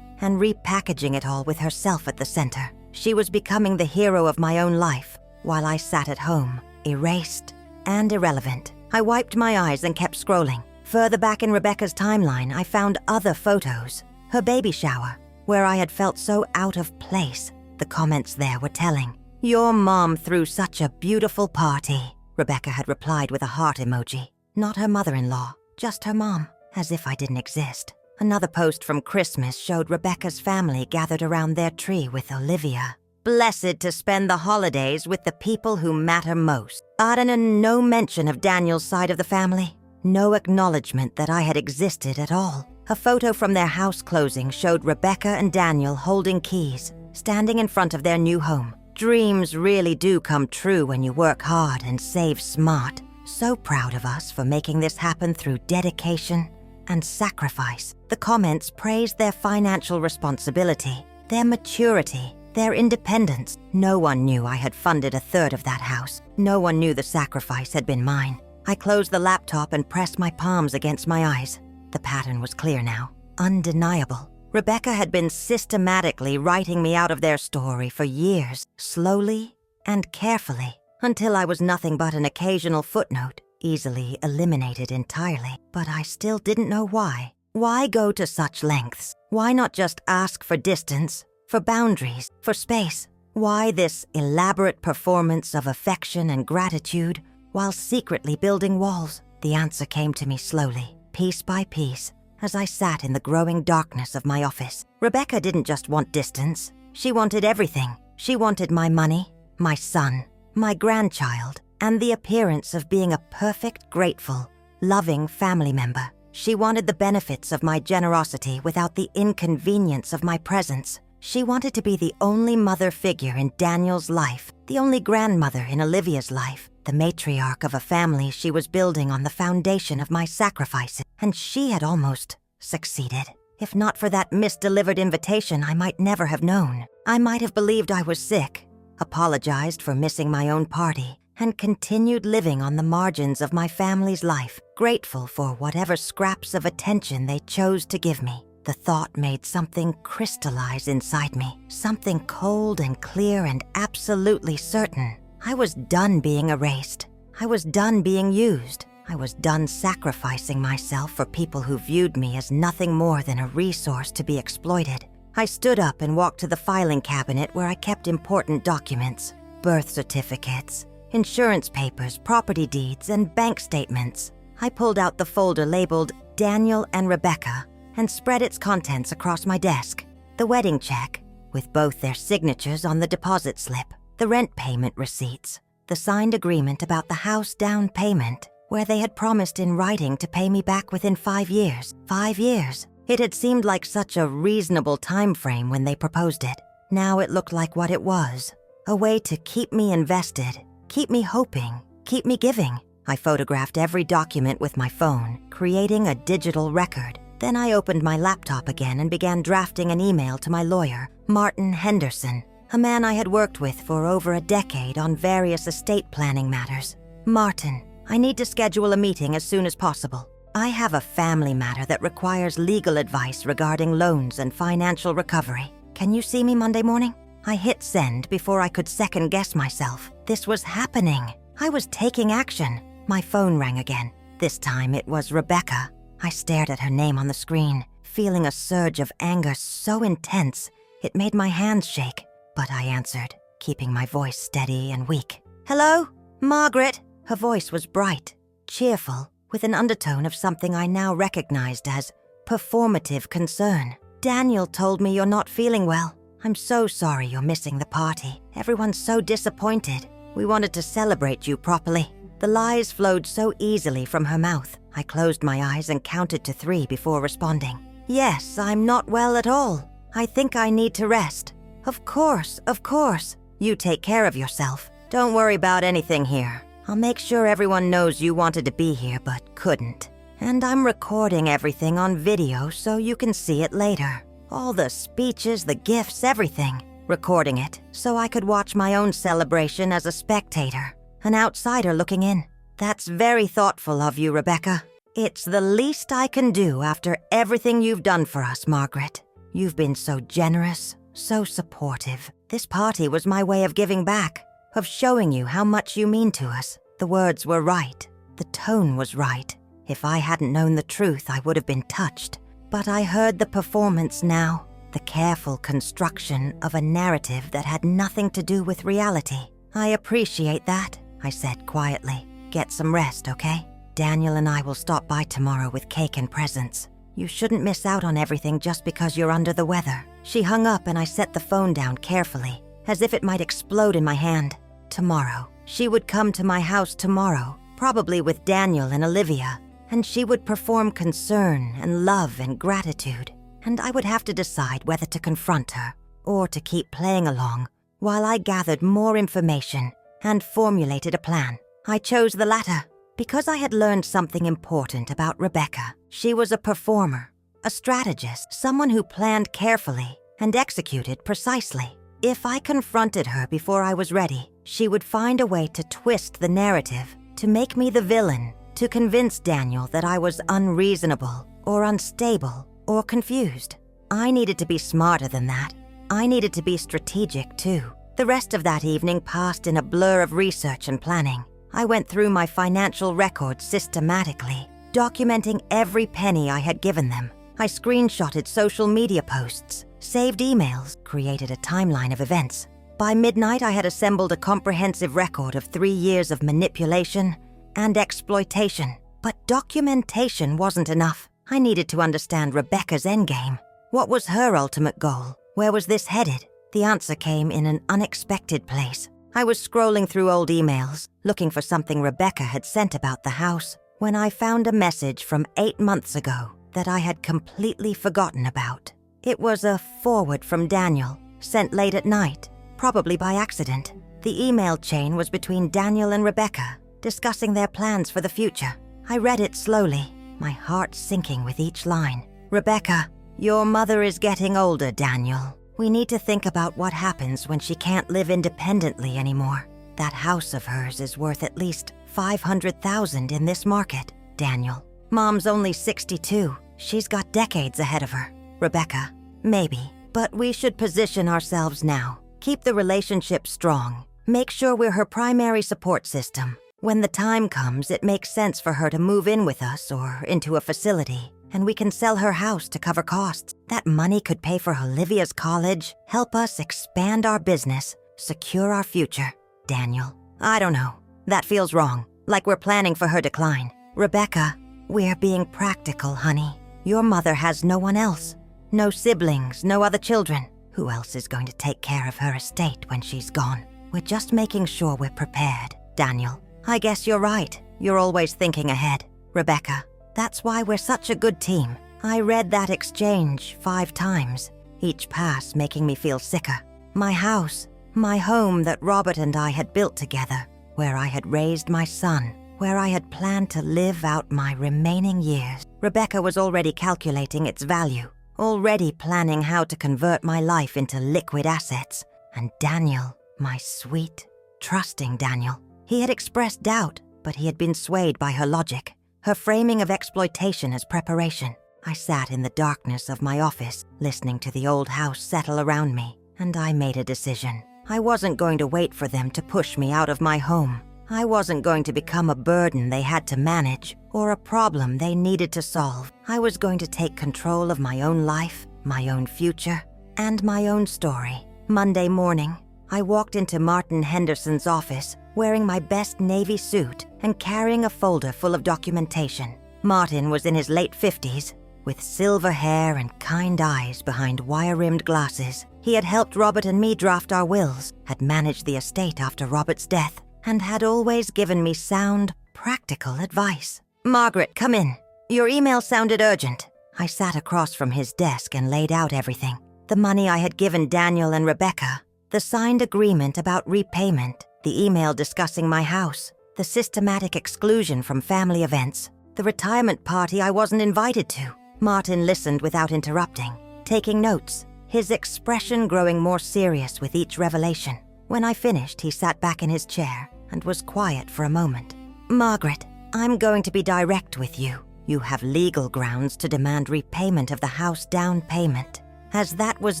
and repackaging it all with herself at the center. She was becoming the hero of my own life, while I sat at home, erased and irrelevant. I wiped my eyes and kept scrolling. Further back in Rebecca's timeline, I found other photos. Her baby shower, where I had felt so out of place. The comments there were telling. "Your mom threw such a beautiful party," Rebecca had replied with a heart emoji. Not her mother-in-law, just her mom, as if I didn't exist. Another post from Christmas showed Rebecca's family gathered around their tree with Olivia. "Blessed to spend the holidays with the people who matter most." No mention of Daniel's side of the family. No acknowledgement that I had existed at all. A photo from their house closing showed Rebecca and Daniel holding keys, standing in front of their new home. Dreams really do come true when you work hard and save smart. So proud of us for making this happen through dedication and sacrifice. The comments praised their financial responsibility, their maturity, their independence. No one knew I had funded a third of that house. No one knew the sacrifice had been mine. I closed the laptop and pressed my palms against my eyes. The pattern was clear now, undeniable. Rebecca had been systematically writing me out of their story for years, slowly and carefully, until I was nothing but an occasional footnote, easily eliminated entirely. But I still didn't know why. Why go to such lengths? Why not just ask for distance, for boundaries, for space? Why this elaborate performance of affection and gratitude while secretly building walls? The answer came to me slowly, piece by piece, as I sat in the growing darkness of my office. Rebecca didn't just want distance. She wanted everything. She wanted my money, my son, my grandchild, and the appearance of being a perfect, grateful, loving family member. She wanted the benefits of my generosity without the inconvenience of my presence. She wanted to be the only mother figure in Daniel's life, the only grandmother in Olivia's life, the matriarch of a family she was building on the foundation of my sacrifices. And she had almost succeeded. If not for that misdelivered invitation, I might never have known. I might have believed I was sick, apologized for missing my own party, and continued living on the margins of my family's life, grateful for whatever scraps of attention they chose to give me. The thought made something crystallize inside me, something cold and clear and absolutely certain. I was done being erased. I was done being used. I was done sacrificing myself for people who viewed me as nothing more than a resource to be exploited. I stood up and walked to the filing cabinet where I kept important documents, birth certificates, insurance papers, property deeds, and bank statements. I pulled out the folder labeled Daniel and Rebecca and spread its contents across my desk. The wedding check, with both their signatures on the deposit slip, the rent payment receipts, the signed agreement about the house down payment, where they had promised in writing to pay me back within 5 years. 5 years. It had seemed like such a reasonable time frame when they proposed it. Now it looked like what it was, a way to keep me invested, keep me hoping, keep me giving. I photographed every document with my phone, creating a digital record. Then I opened my laptop again and began drafting an email to my lawyer, Martin Henderson, a man I had worked with for over a decade on various estate planning matters. "Martin, I need to schedule a meeting as soon as possible. I have a family matter that requires legal advice regarding loans and financial recovery. Can you see me Monday morning?" I hit send before I could second guess myself. This was happening. I was taking action. My phone rang again. This time it was Rebecca. I stared at her name on the screen, feeling a surge of anger so intense it made my hands shake. But I answered, keeping my voice steady and weak. "Hello? Margaret?" Her voice was bright, cheerful, with an undertone of something I now recognized as performative concern. "Daniel told me you're not feeling well. I'm so sorry you're missing the party. Everyone's so disappointed. We wanted to celebrate you properly." The lies flowed so easily from her mouth. I closed my eyes and counted to 3 before responding. "Yes, I'm not well at all. I think I need to rest." Of course. You take care of yourself. Don't worry about anything here. I'll make sure everyone knows you wanted to be here but couldn't. And I'm recording everything on video so you can see it later. All the speeches, the gifts, everything. recording it so I could watch my own celebration as a spectator, an outsider looking in. That's very thoughtful of you, Rebecca. It's the least I can do after everything you've done for us, Margaret. You've been so generous, so supportive. This party was my way of giving back, of showing you how much you mean to us. The words were right. The tone was right. If I hadn't known the truth, I would have been touched. But I heard the performance now, the careful construction of a narrative that had nothing to do with reality. I appreciate that, I said quietly. Get some rest, okay? Daniel and I will stop by tomorrow with cake and presents. You shouldn't miss out on everything just because you're under the weather. She hung up and I set the phone down carefully, as if it might explode in my hand. Tomorrow. She would come to my house tomorrow, probably with Daniel and Olivia, and she would perform concern and love and gratitude, and I would have to decide whether to confront her or to keep playing along while I gathered more information and formulated a plan. I chose the latter because I had learned something important about Rebecca. She was a performer, a strategist, someone who planned carefully and executed precisely. If I confronted her before I was ready, she would find a way to twist the narrative, to make me the villain, to convince Daniel that I was unreasonable or unstable or confused. I needed to be smarter than that. I needed to be strategic too. The rest of that evening passed in a blur of research and planning. I went through my financial records systematically, documenting every penny I had given them. I screenshotted social media posts, saved emails, created a timeline of events. By midnight, I had assembled a comprehensive record of 3 years of manipulation and exploitation. But documentation wasn't enough. I needed to understand Rebecca's endgame. What was her ultimate goal? Where was this headed? The answer came in an unexpected place. I was scrolling through old emails, looking for something Rebecca had sent about the house, when I found a message from 8 months ago that I had completely forgotten about. It was a forward from Daniel, sent late at night, probably by accident. The email chain was between Daniel and Rebecca, discussing their plans for the future. I read it slowly, my heart sinking with each line. Rebecca, your mother is getting older, Daniel. We need to think about what happens when she can't live independently anymore. That house of hers is worth at least $500,000 in this market, Daniel. Mom's only 62. She's got decades ahead of her. Rebecca, maybe, but we should position ourselves now. Keep the relationship strong. Make sure we're her primary support system. When the time comes, it makes sense for her to move in with us or into a facility, and we can sell her house to cover costs. That money could pay for Olivia's college, help us expand our business, secure our future. Daniel, I don't know. That feels wrong, like we're planning for her decline. Rebecca, we're being practical, honey. Your mother has no one else. No siblings, no other children. Who else is going to take care of her estate when she's gone? We're just making sure we're prepared, Daniel. I guess you're right. You're always thinking ahead. Rebecca, that's why we're such a good team. I read that exchange 5 times, each pass making me feel sicker. My house, my home that Robert and I had built together, where I had raised my son, where I had planned to live out my remaining years. Rebecca was already calculating its value, already planning how to convert my life into liquid assets. And Daniel, my sweet, trusting Daniel, he had expressed doubt, but he had been swayed by her logic, her framing of exploitation as preparation. I sat in the darkness of my office, listening to the old house settle around me, and I made a decision. I wasn't going to wait for them to push me out of my home. I wasn't going to become a burden they had to manage or a problem they needed to solve. I was going to take control of my own life, my own future, and my own story. Monday morning, I walked into Martin Henderson's office wearing my best navy suit and carrying a folder full of documentation. Martin was in his late 50s, with silver hair and kind eyes behind wire-rimmed glasses. He had helped Robert and me draft our wills, had managed the estate after Robert's death, and had always given me sound, practical advice. Margaret, come in. Your email sounded urgent. I sat across from his desk and laid out everything. The money I had given Daniel and Rebecca, the signed agreement about repayment, the email discussing my house, the systematic exclusion from family events, the retirement party I wasn't invited to. Martin listened without interrupting, taking notes. his expression growing more serious with each revelation. When I finished, he sat back in his chair and was quiet for a moment. "Margaret, I'm going to be direct with you. You have legal grounds to demand repayment of the house down payment, as that was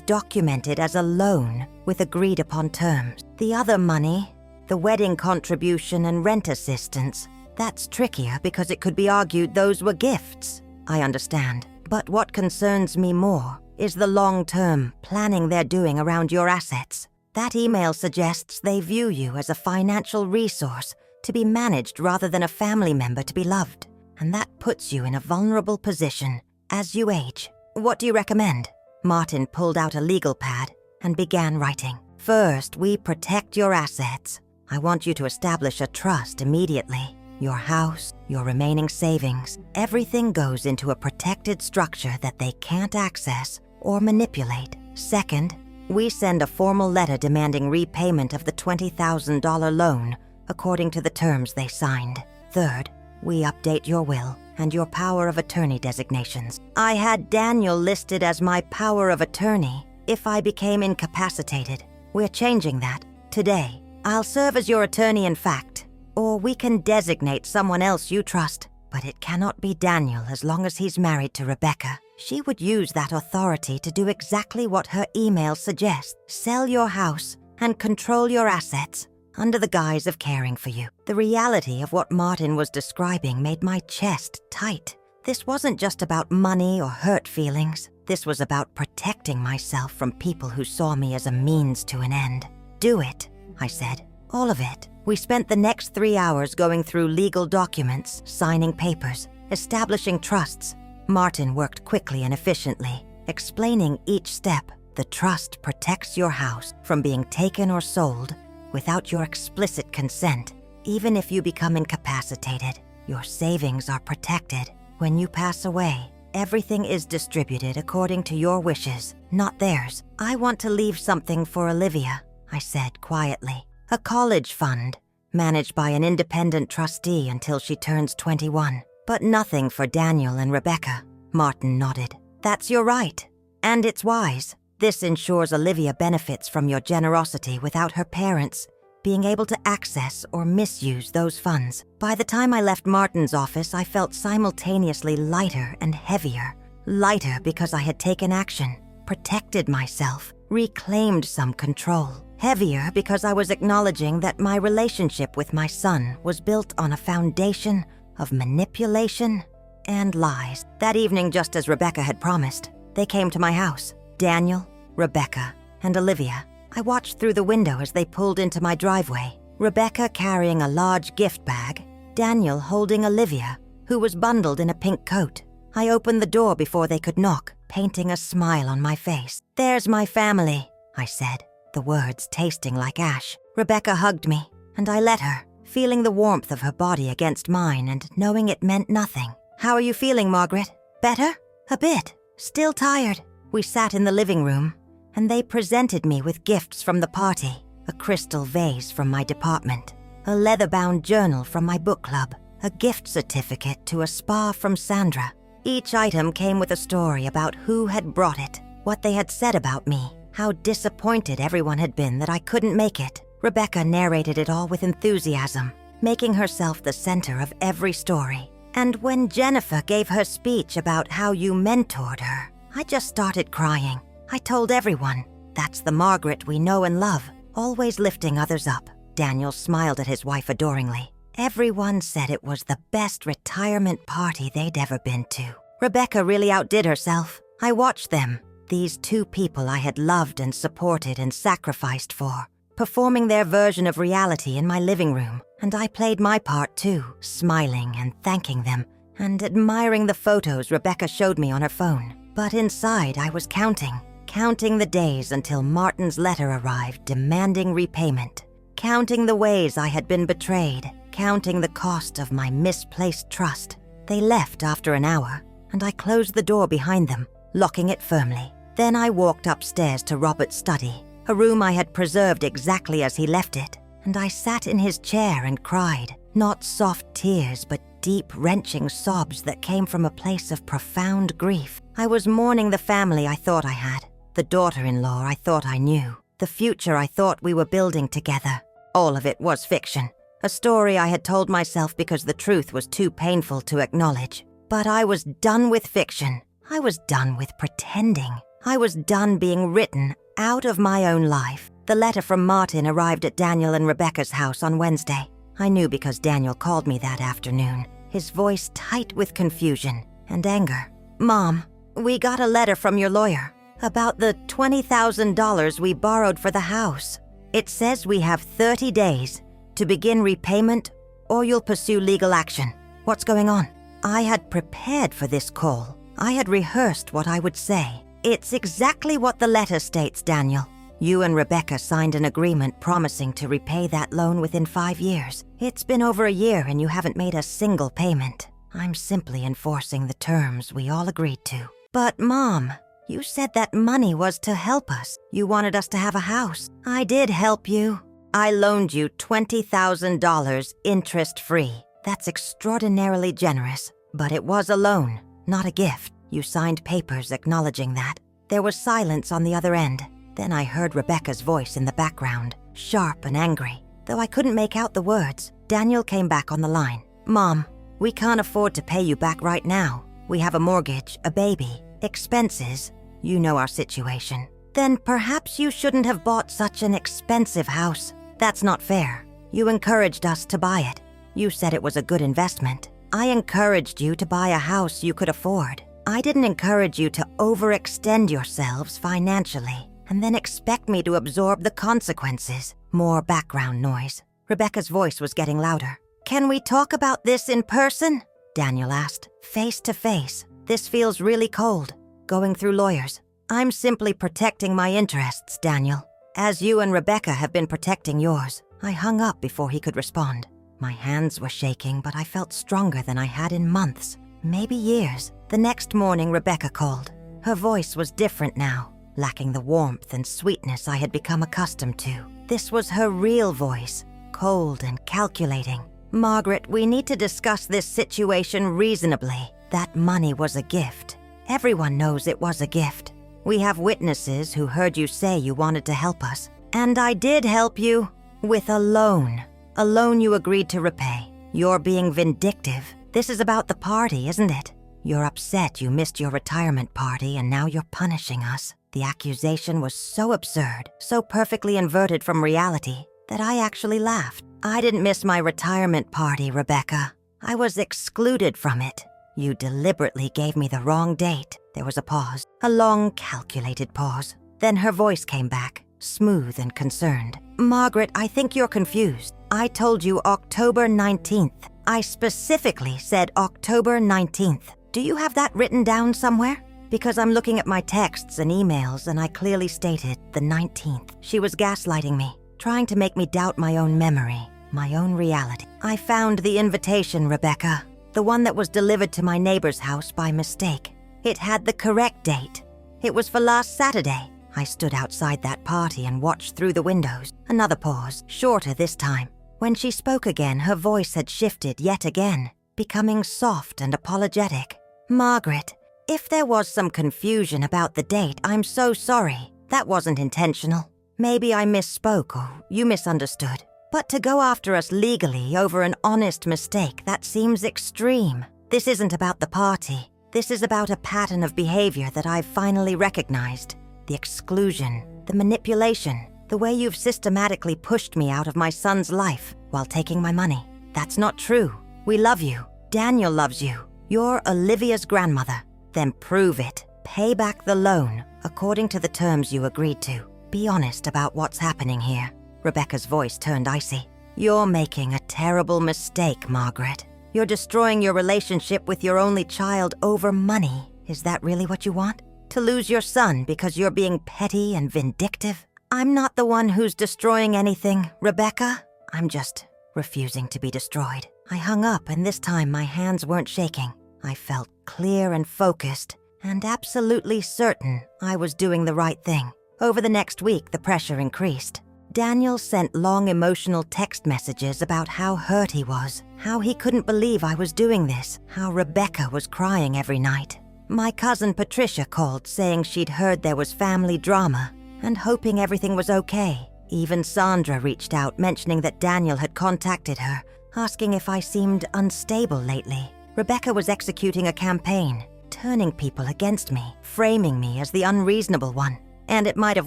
documented as a loan with agreed-upon terms. The other money, the wedding contribution and rent assistance, that's trickier because it could be argued those were gifts. I understand. But what concerns me more is the long-term planning they're doing around your assets. That email suggests they view you as a financial resource to be managed rather than a family member to be loved. And that puts you in a vulnerable position as you age. What do you recommend?" Martin pulled out a legal pad and began writing. "First, we protect your assets. I want you to establish a trust immediately. Your house, your remaining savings, everything goes into a protected structure that they can't access or manipulate. Second, we send a formal letter demanding repayment of the $20,000 loan according to the terms they signed. Third, we update your will and your power of attorney designations. I had Daniel listed as my power of attorney if I became incapacitated. We're changing that today. I'll serve as your attorney in fact, or we can designate someone else you trust. But it cannot be Daniel as long as he's married to Rebecca. She would use that authority to do exactly what her email suggests. Sell your house and control your assets under the guise of caring for you." The reality of what Martin was describing made my chest tight. This wasn't just about money or hurt feelings. This was about protecting myself from people who saw me as a means to an end. "Do it," I said. "All of it." We spent the next 3 hours going through legal documents, signing papers, establishing trusts. Martin worked quickly and efficiently, explaining each step. The trust protects your house from being taken or sold without your explicit consent. Even if you become incapacitated, your savings are protected. When you pass away, everything is distributed according to your wishes, not theirs. "I want to leave something for Olivia," I said quietly. "A college fund, managed by an independent trustee until she turns 21. But nothing for Daniel and Rebecca." Martin nodded. "That's your right, and it's wise. This ensures Olivia benefits from your generosity without her parents being able to access or misuse those funds." By the time I left Martin's office, I felt simultaneously lighter and heavier. Lighter because I had taken action, protected myself, reclaimed some control. Heavier because I was acknowledging that my relationship with my son was built on a foundation of manipulation and lies. That evening, just as Rebecca had promised, they came to my house. Daniel, Rebecca, and Olivia. I watched through the window as they pulled into my driveway. Rebecca carrying a large gift bag, Daniel holding Olivia, who was bundled in a pink coat. I opened the door before they could knock, painting a smile on my face. "There's my family," I said, the words tasting like ash. Rebecca hugged me, and I let her, feeling the warmth of her body against mine and knowing it meant nothing. "How are you feeling, Margaret? Better?" "A bit. Still tired." We sat in the living room, and they presented me with gifts from the party. A crystal vase from my department, a leather-bound journal from my book club, a gift certificate to a spa from Sandra. Each item came with a story about who had brought it, what they had said about me, how disappointed everyone had been that I couldn't make it. Rebecca narrated it all with enthusiasm, making herself the center of every story. And when Jennifer gave her speech about how you mentored her, I just started crying. I told everyone, that's the Margaret we know and love, always lifting others up. Daniel smiled at his wife adoringly. Everyone said it was the best retirement party they'd ever been to. Rebecca really outdid herself. I watched them, these two people I had loved and supported and sacrificed for, performing their version of reality in my living room, and I played my part too, smiling and thanking them, and admiring the photos Rebecca showed me on her phone. But inside I was counting the days until Martin's letter arrived demanding repayment, counting the ways I had been betrayed, counting the cost of my misplaced trust. They left after an hour, and I closed the door behind them, locking it firmly. Then I walked upstairs to Robert's study, a room I had preserved exactly as he left it, and I sat in his chair and cried, not soft tears, but deep, wrenching sobs that came from a place of profound grief. I was mourning the family I thought I had, The daughter-in-law I thought I knew. The future I thought we were building together. All of it was fiction. A story I had told myself because the truth was too painful to acknowledge. But I was done with fiction. I was done with pretending. I was done being written out of my own life. The letter from Martin arrived at Daniel and Rebecca's house on Wednesday. I knew because Daniel called me that afternoon, his voice tight with confusion and anger. "Mom, we got a letter from your lawyer about the $20,000 we borrowed for the house. It says we have 30 days to begin repayment or you'll pursue legal action. What's going on?" I had prepared for this call. I had rehearsed what I would say. "It's exactly what the letter states, Daniel. You and Rebecca signed an agreement promising to repay that loan within 5 years. It's been over a year and you haven't made a single payment. I'm simply enforcing the terms we all agreed to." "But Mom, you said that money was to help us. You wanted us to have a house." "I did help you. I loaned you $20,000 interest-free. That's extraordinarily generous. But it was a loan, not a gift. You signed papers acknowledging that." There was silence on the other end. Then I heard Rebecca's voice in the background, sharp and angry. Though I couldn't make out the words, Daniel came back on the line. "Mom, we can't afford to pay you back right now. We have a mortgage, a baby, expenses. You know our situation." "Then perhaps you shouldn't have bought such an expensive house. That's not fair. You encouraged us to buy it. You said it was a good investment. I encouraged you to buy a house you could afford. I didn't encourage you to overextend yourselves financially and then expect me to absorb the consequences." More background noise. Rebecca's voice was getting louder. "Can we talk about this in person?" Daniel asked. "Face to face. This feels really cold. Going through lawyers. I'm simply protecting my interests, Daniel, as you and Rebecca have been protecting yours." I hung up before he could respond. My hands were shaking, but I felt stronger than I had in months, maybe years. The next morning, Rebecca called. Her voice was different now, lacking the warmth and sweetness I had become accustomed to. This was her real voice, cold and calculating. "Margaret, we need to discuss this situation reasonably. That money was a gift. Everyone knows it was a gift. We have witnesses who heard you say you wanted to help us. And I did help you with a loan. A loan you agreed to repay. You're being vindictive. This is about the party, isn't it? You're upset you missed your retirement party and now you're punishing us." The accusation was so absurd, so perfectly inverted from reality, that I actually laughed. "I didn't miss my retirement party, Rebecca. I was excluded from it. You deliberately gave me the wrong date." There was a pause, a long, calculated pause. Then her voice came back, smooth and concerned. "Margaret, I think you're confused. I told you October 19th. I specifically said October 19th. Do you have that written down somewhere? Because I'm looking at my texts and emails and I clearly stated the 19th. She was gaslighting me, trying to make me doubt my own memory, my own reality. I found the invitation, Rebecca, the one that was delivered to my neighbor's house by mistake. It had the correct date. It was for last Saturday. I stood outside that party and watched through the windows. Another pause, shorter this time. When she spoke again, her voice had shifted yet again, becoming soft and apologetic. "Margaret, if there was some confusion about the date, I'm so sorry. That wasn't intentional. Maybe I misspoke or you misunderstood. But to go after us legally over an honest mistake, that seems extreme. This isn't about the party. This is about a pattern of behavior that I've finally recognized. The exclusion, the manipulation, the way you've systematically pushed me out of my son's life while taking my money. That's not true. We love you. Daniel loves you. You're Olivia's grandmother. Then prove it. Pay back the loan according to the terms you agreed to. Be honest about what's happening here." Rebecca's voice turned icy. "You're making a terrible mistake, Margaret. You're destroying your relationship with your only child over money. Is that really what you want? To lose your son because you're being petty and vindictive? I'm not the one who's destroying anything, Rebecca. I'm just refusing to be destroyed." I hung up, and this time my hands weren't shaking. I felt clear and focused, and absolutely certain I was doing the right thing. Over the next week, the pressure increased. Daniel sent long emotional text messages about how hurt he was, how he couldn't believe I was doing this, how Rebecca was crying every night. My cousin Patricia called saying she'd heard there was family drama and hoping everything was okay. Even Sandra reached out mentioning that Daniel had contacted her, asking if I seemed unstable lately. Rebecca was executing a campaign, turning people against me, framing me as the unreasonable one. And it might have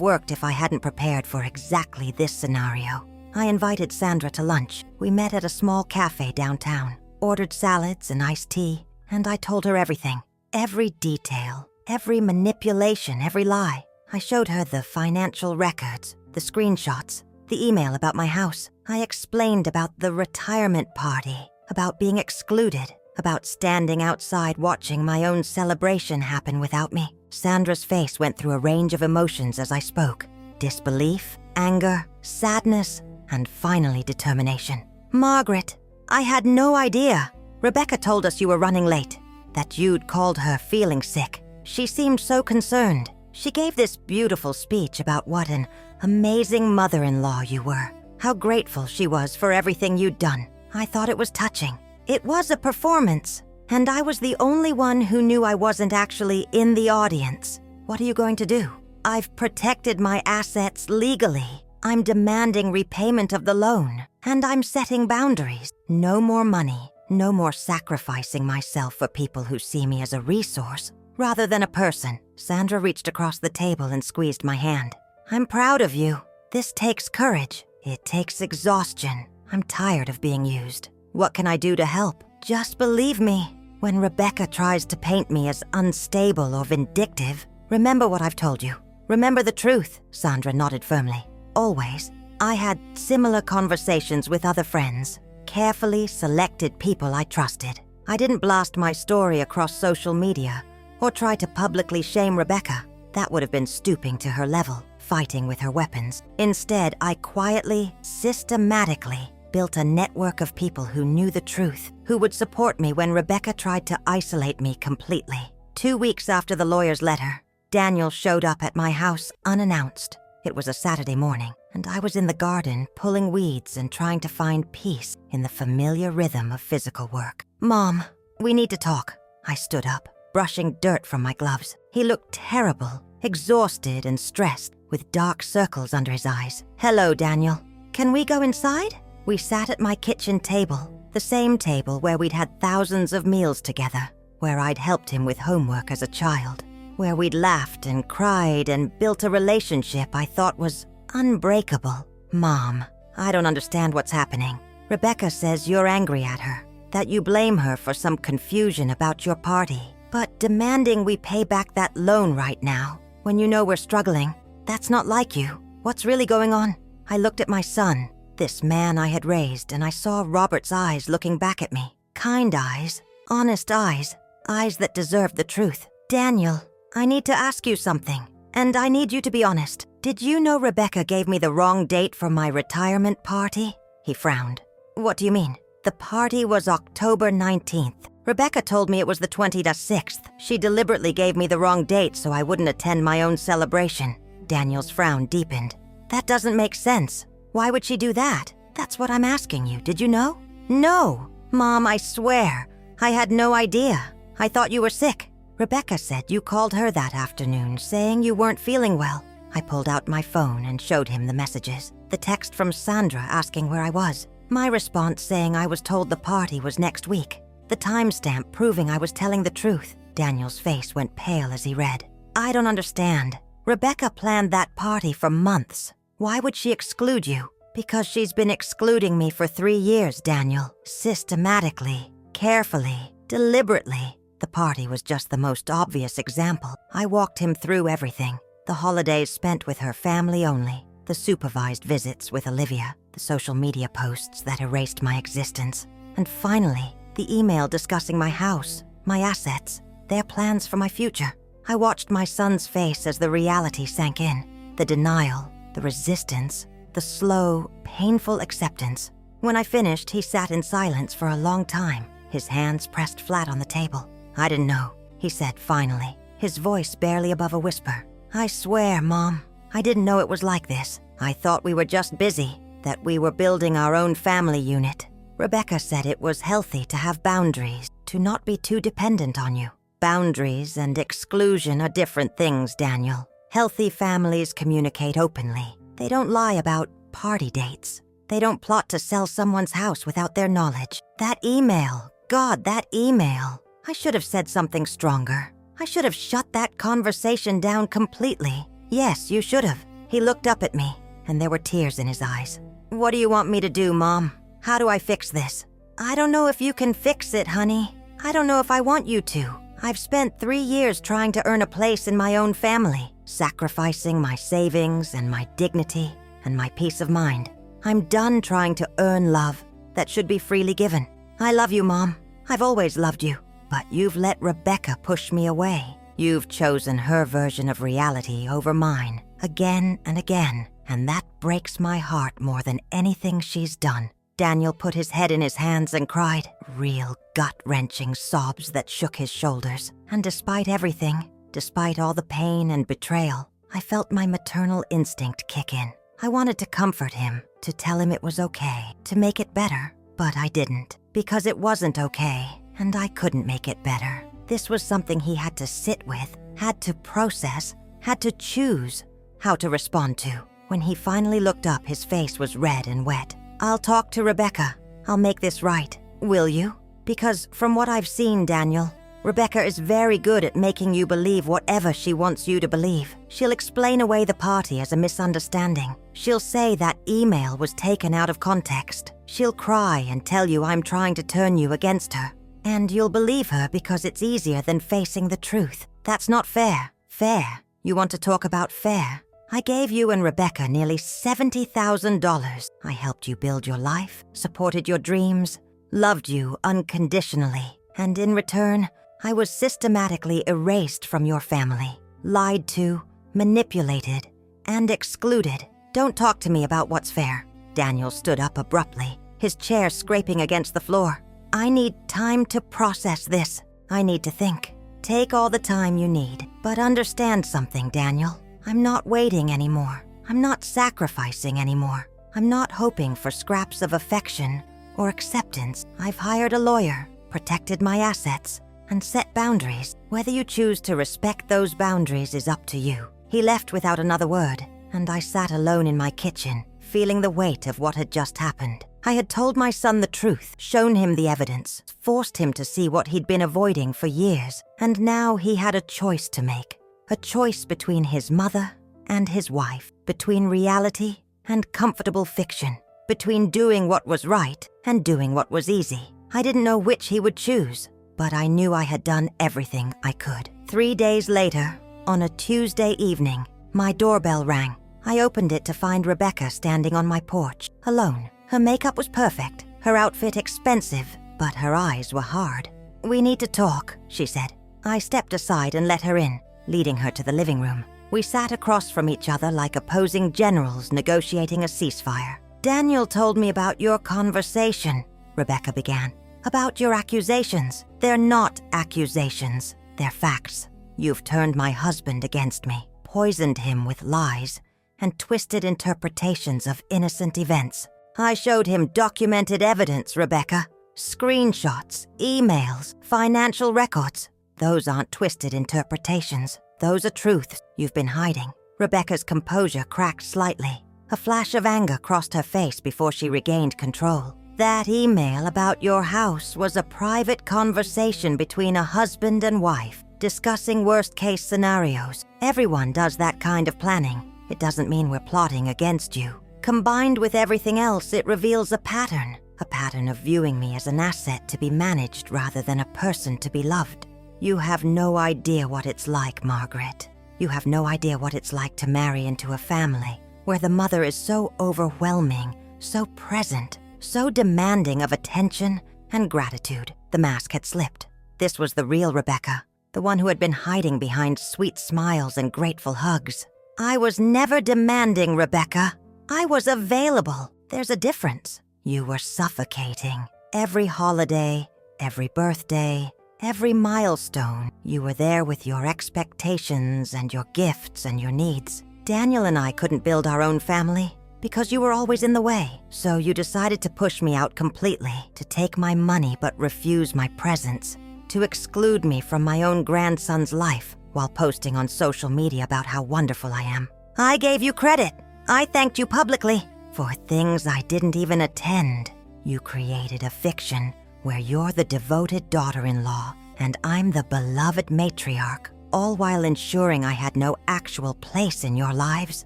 worked if I hadn't prepared for exactly this scenario. I invited Sandra to lunch. We met at a small cafe downtown, ordered salads and iced tea, and I told her everything. Every detail, every manipulation, every lie. I showed her the financial records, the screenshots, the email about my house. I explained about the retirement party, about being excluded, about standing outside watching my own celebration happen without me. Sandra's face went through a range of emotions as I spoke. Disbelief, anger, sadness, and finally determination. Margaret, I had no idea. Rebecca told us you were running late, that you'd called her feeling sick. She seemed so concerned. She gave this beautiful speech about what an amazing mother-in-law you were, how grateful she was for everything you'd done. I thought it was touching. It was a performance, and I was the only one who knew I wasn't actually in the audience. What are you going to do? I've protected my assets legally. I'm demanding repayment of the loan, and I'm setting boundaries. No more money, no more sacrificing myself for people who see me as a resource rather than a person. Sandra reached across the table and squeezed my hand. I'm proud of you. This takes courage. It takes exhaustion. I'm tired of being used. What can I do to help? Just believe me. When Rebecca tries to paint me as unstable or vindictive, remember what I've told you. Remember the truth. Sandra nodded firmly. Always. I had similar conversations with other friends, carefully selected people I trusted. I didn't blast my story across social media or try to publicly shame Rebecca. That would have been stooping to her level, fighting with her weapons. Instead, I quietly, systematically built a network of people who knew the truth, who would support me when Rebecca tried to isolate me completely. 2 weeks after the lawyer's letter, Daniel showed up at my house unannounced. It was a Saturday morning, and I was in the garden pulling weeds and trying to find peace in the familiar rhythm of physical work. Mom, we need to talk. I stood up, brushing dirt from my gloves. He looked terrible, exhausted and stressed, with dark circles under his eyes. Hello, Daniel. Can we go inside? We sat at my kitchen table, the same table where we'd had thousands of meals together, where I'd helped him with homework as a child, where we'd laughed and cried and built a relationship I thought was unbreakable. Mom, I don't understand what's happening. Rebecca says you're angry at her, that you blame her for some confusion about your party. But demanding we pay back that loan right now, when you know we're struggling, that's not like you. What's really going on? I looked at my son, this man I had raised, and I saw Robert's eyes looking back at me. Kind eyes, honest eyes, eyes that deserved the truth. Daniel, I need to ask you something, and I need you to be honest. Did you know Rebecca gave me the wrong date for my retirement party? He frowned. What do you mean? The party was October 19th. Rebecca told me it was the 26th. She deliberately gave me the wrong date so I wouldn't attend my own celebration. Daniel's frown deepened. That doesn't make sense. Why would she do that? That's what I'm asking you. Did you know? No. Mom, I swear. I had no idea. I thought you were sick. Rebecca said you called her that afternoon, saying you weren't feeling well. I pulled out my phone and showed him the messages. The text from Sandra asking where I was. My response saying I was told the party was next week. The timestamp proving I was telling the truth. Daniel's face went pale as he read. I don't understand. Rebecca planned that party for months. Why would she exclude you? Because she's been excluding me for 3 years, Daniel. Systematically, carefully, deliberately. The party was just the most obvious example. I walked him through everything. The holidays spent with her family only. The supervised visits with Olivia. The social media posts that erased my existence. And finally, the email discussing my house, my assets, their plans for my future. I watched my son's face as the reality sank in. The denial, the resistance, the slow, painful acceptance. When I finished, he sat in silence for a long time, his hands pressed flat on the table. I didn't know, he said finally, his voice barely above a whisper. I swear, Mom, I didn't know it was like this. I thought we were just busy, that we were building our own family unit. Rebecca said it was healthy to have boundaries, to not be too dependent on you. Boundaries and exclusion are different things, Daniel. Healthy families communicate openly. They don't lie about party dates. They don't plot to sell someone's house without their knowledge. That email, God, that email. I should have said something stronger. I should have shut that conversation down completely. Yes, you should have. He looked up at me, and there were tears in his eyes. What do you want me to do, Mom? How do I fix this? I don't know if you can fix it, honey. I don't know if I want you to. I've spent 3 years trying to earn a place in my own family, sacrificing my savings and my dignity and my peace of mind. I'm done trying to earn love that should be freely given. I love you, Mom. I've always loved you. But you've let Rebecca push me away. You've chosen her version of reality over mine, again and again, and that breaks my heart more than anything she's done. Daniel put his head in his hands and cried, real gut-wrenching sobs that shook his shoulders. And despite everything, despite all the pain and betrayal, I felt my maternal instinct kick in. I wanted to comfort him, to tell him it was okay, to make it better, but I didn't, because it wasn't okay, and I couldn't make it better. This was something he had to sit with, had to process, had to choose how to respond to. When he finally looked up, his face was red and wet. I'll talk to Rebecca. I'll make this right. Will you? Because from what I've seen, Daniel, Rebecca is very good at making you believe whatever she wants you to believe. She'll explain away the party as a misunderstanding. She'll say that email was taken out of context. She'll cry and tell you I'm trying to turn you against her. And you'll believe her because it's easier than facing the truth. That's not fair. Fair? You want to talk about fair? I gave you and Rebecca nearly $70,000. I helped you build your life, supported your dreams, loved you unconditionally. And in return, I was systematically erased from your family, lied to, manipulated, and excluded. Don't talk to me about what's fair. Daniel stood up abruptly, his chair scraping against the floor. I need time to process this. I need to think. Take all the time you need. But understand something, Daniel. I'm not waiting anymore. I'm not sacrificing anymore. I'm not hoping for scraps of affection or acceptance. I've hired a lawyer, protected my assets, and set boundaries. Whether you choose to respect those boundaries is up to you. He left without another word, and I sat alone in my kitchen, feeling the weight of what had just happened. I had told my son the truth, shown him the evidence, forced him to see what he'd been avoiding for years, and now he had a choice to make. A choice between his mother and his wife, between reality and comfortable fiction, between doing what was right and doing what was easy. I didn't know which he would choose, but I knew I had done everything I could. 3 days later, on a Tuesday evening, my doorbell rang. I opened it to find Rebecca standing on my porch, alone. Her makeup was perfect, her outfit expensive, but her eyes were hard. "We need to talk," she said. I stepped aside and let her in, leading her to the living room. We sat across from each other like opposing generals negotiating a ceasefire. "Daniel told me about your conversation," Rebecca began. "About your accusations. They're not accusations. They're facts. You've turned my husband against me, poisoned him with lies, and twisted interpretations of innocent events. I showed him documented evidence, Rebecca. Screenshots, emails, financial records. Those aren't twisted interpretations. Those are truths you've been hiding." Rebecca's composure cracked slightly. A flash of anger crossed her face before she regained control. "That email about your house was a private conversation between a husband and wife, discussing worst-case scenarios. Everyone does that kind of planning. It doesn't mean we're plotting against you. Combined with everything else, it reveals a pattern of viewing me as an asset to be managed rather than a person to be loved. You have no idea what it's like, Margaret. You have no idea what it's like to marry into a family where the mother is so overwhelming, so present, so demanding of attention and gratitude." The mask had slipped. This was the real Rebecca, the one who had been hiding behind sweet smiles and grateful hugs. "I was never demanding, Rebecca. I was available. There's a difference. You were suffocating. Every holiday, every birthday, every milestone, you were there with your expectations and your gifts and your needs. Daniel and I couldn't build our own family because you were always in the way. So you decided to push me out completely, to take my money but refuse my presence, to exclude me from my own grandson's life while posting on social media about how wonderful I am. I gave you credit. I thanked you publicly for things I didn't even attend. You created a fiction where you're the devoted daughter-in-law and I'm the beloved matriarch, all while ensuring I had no actual place in your lives.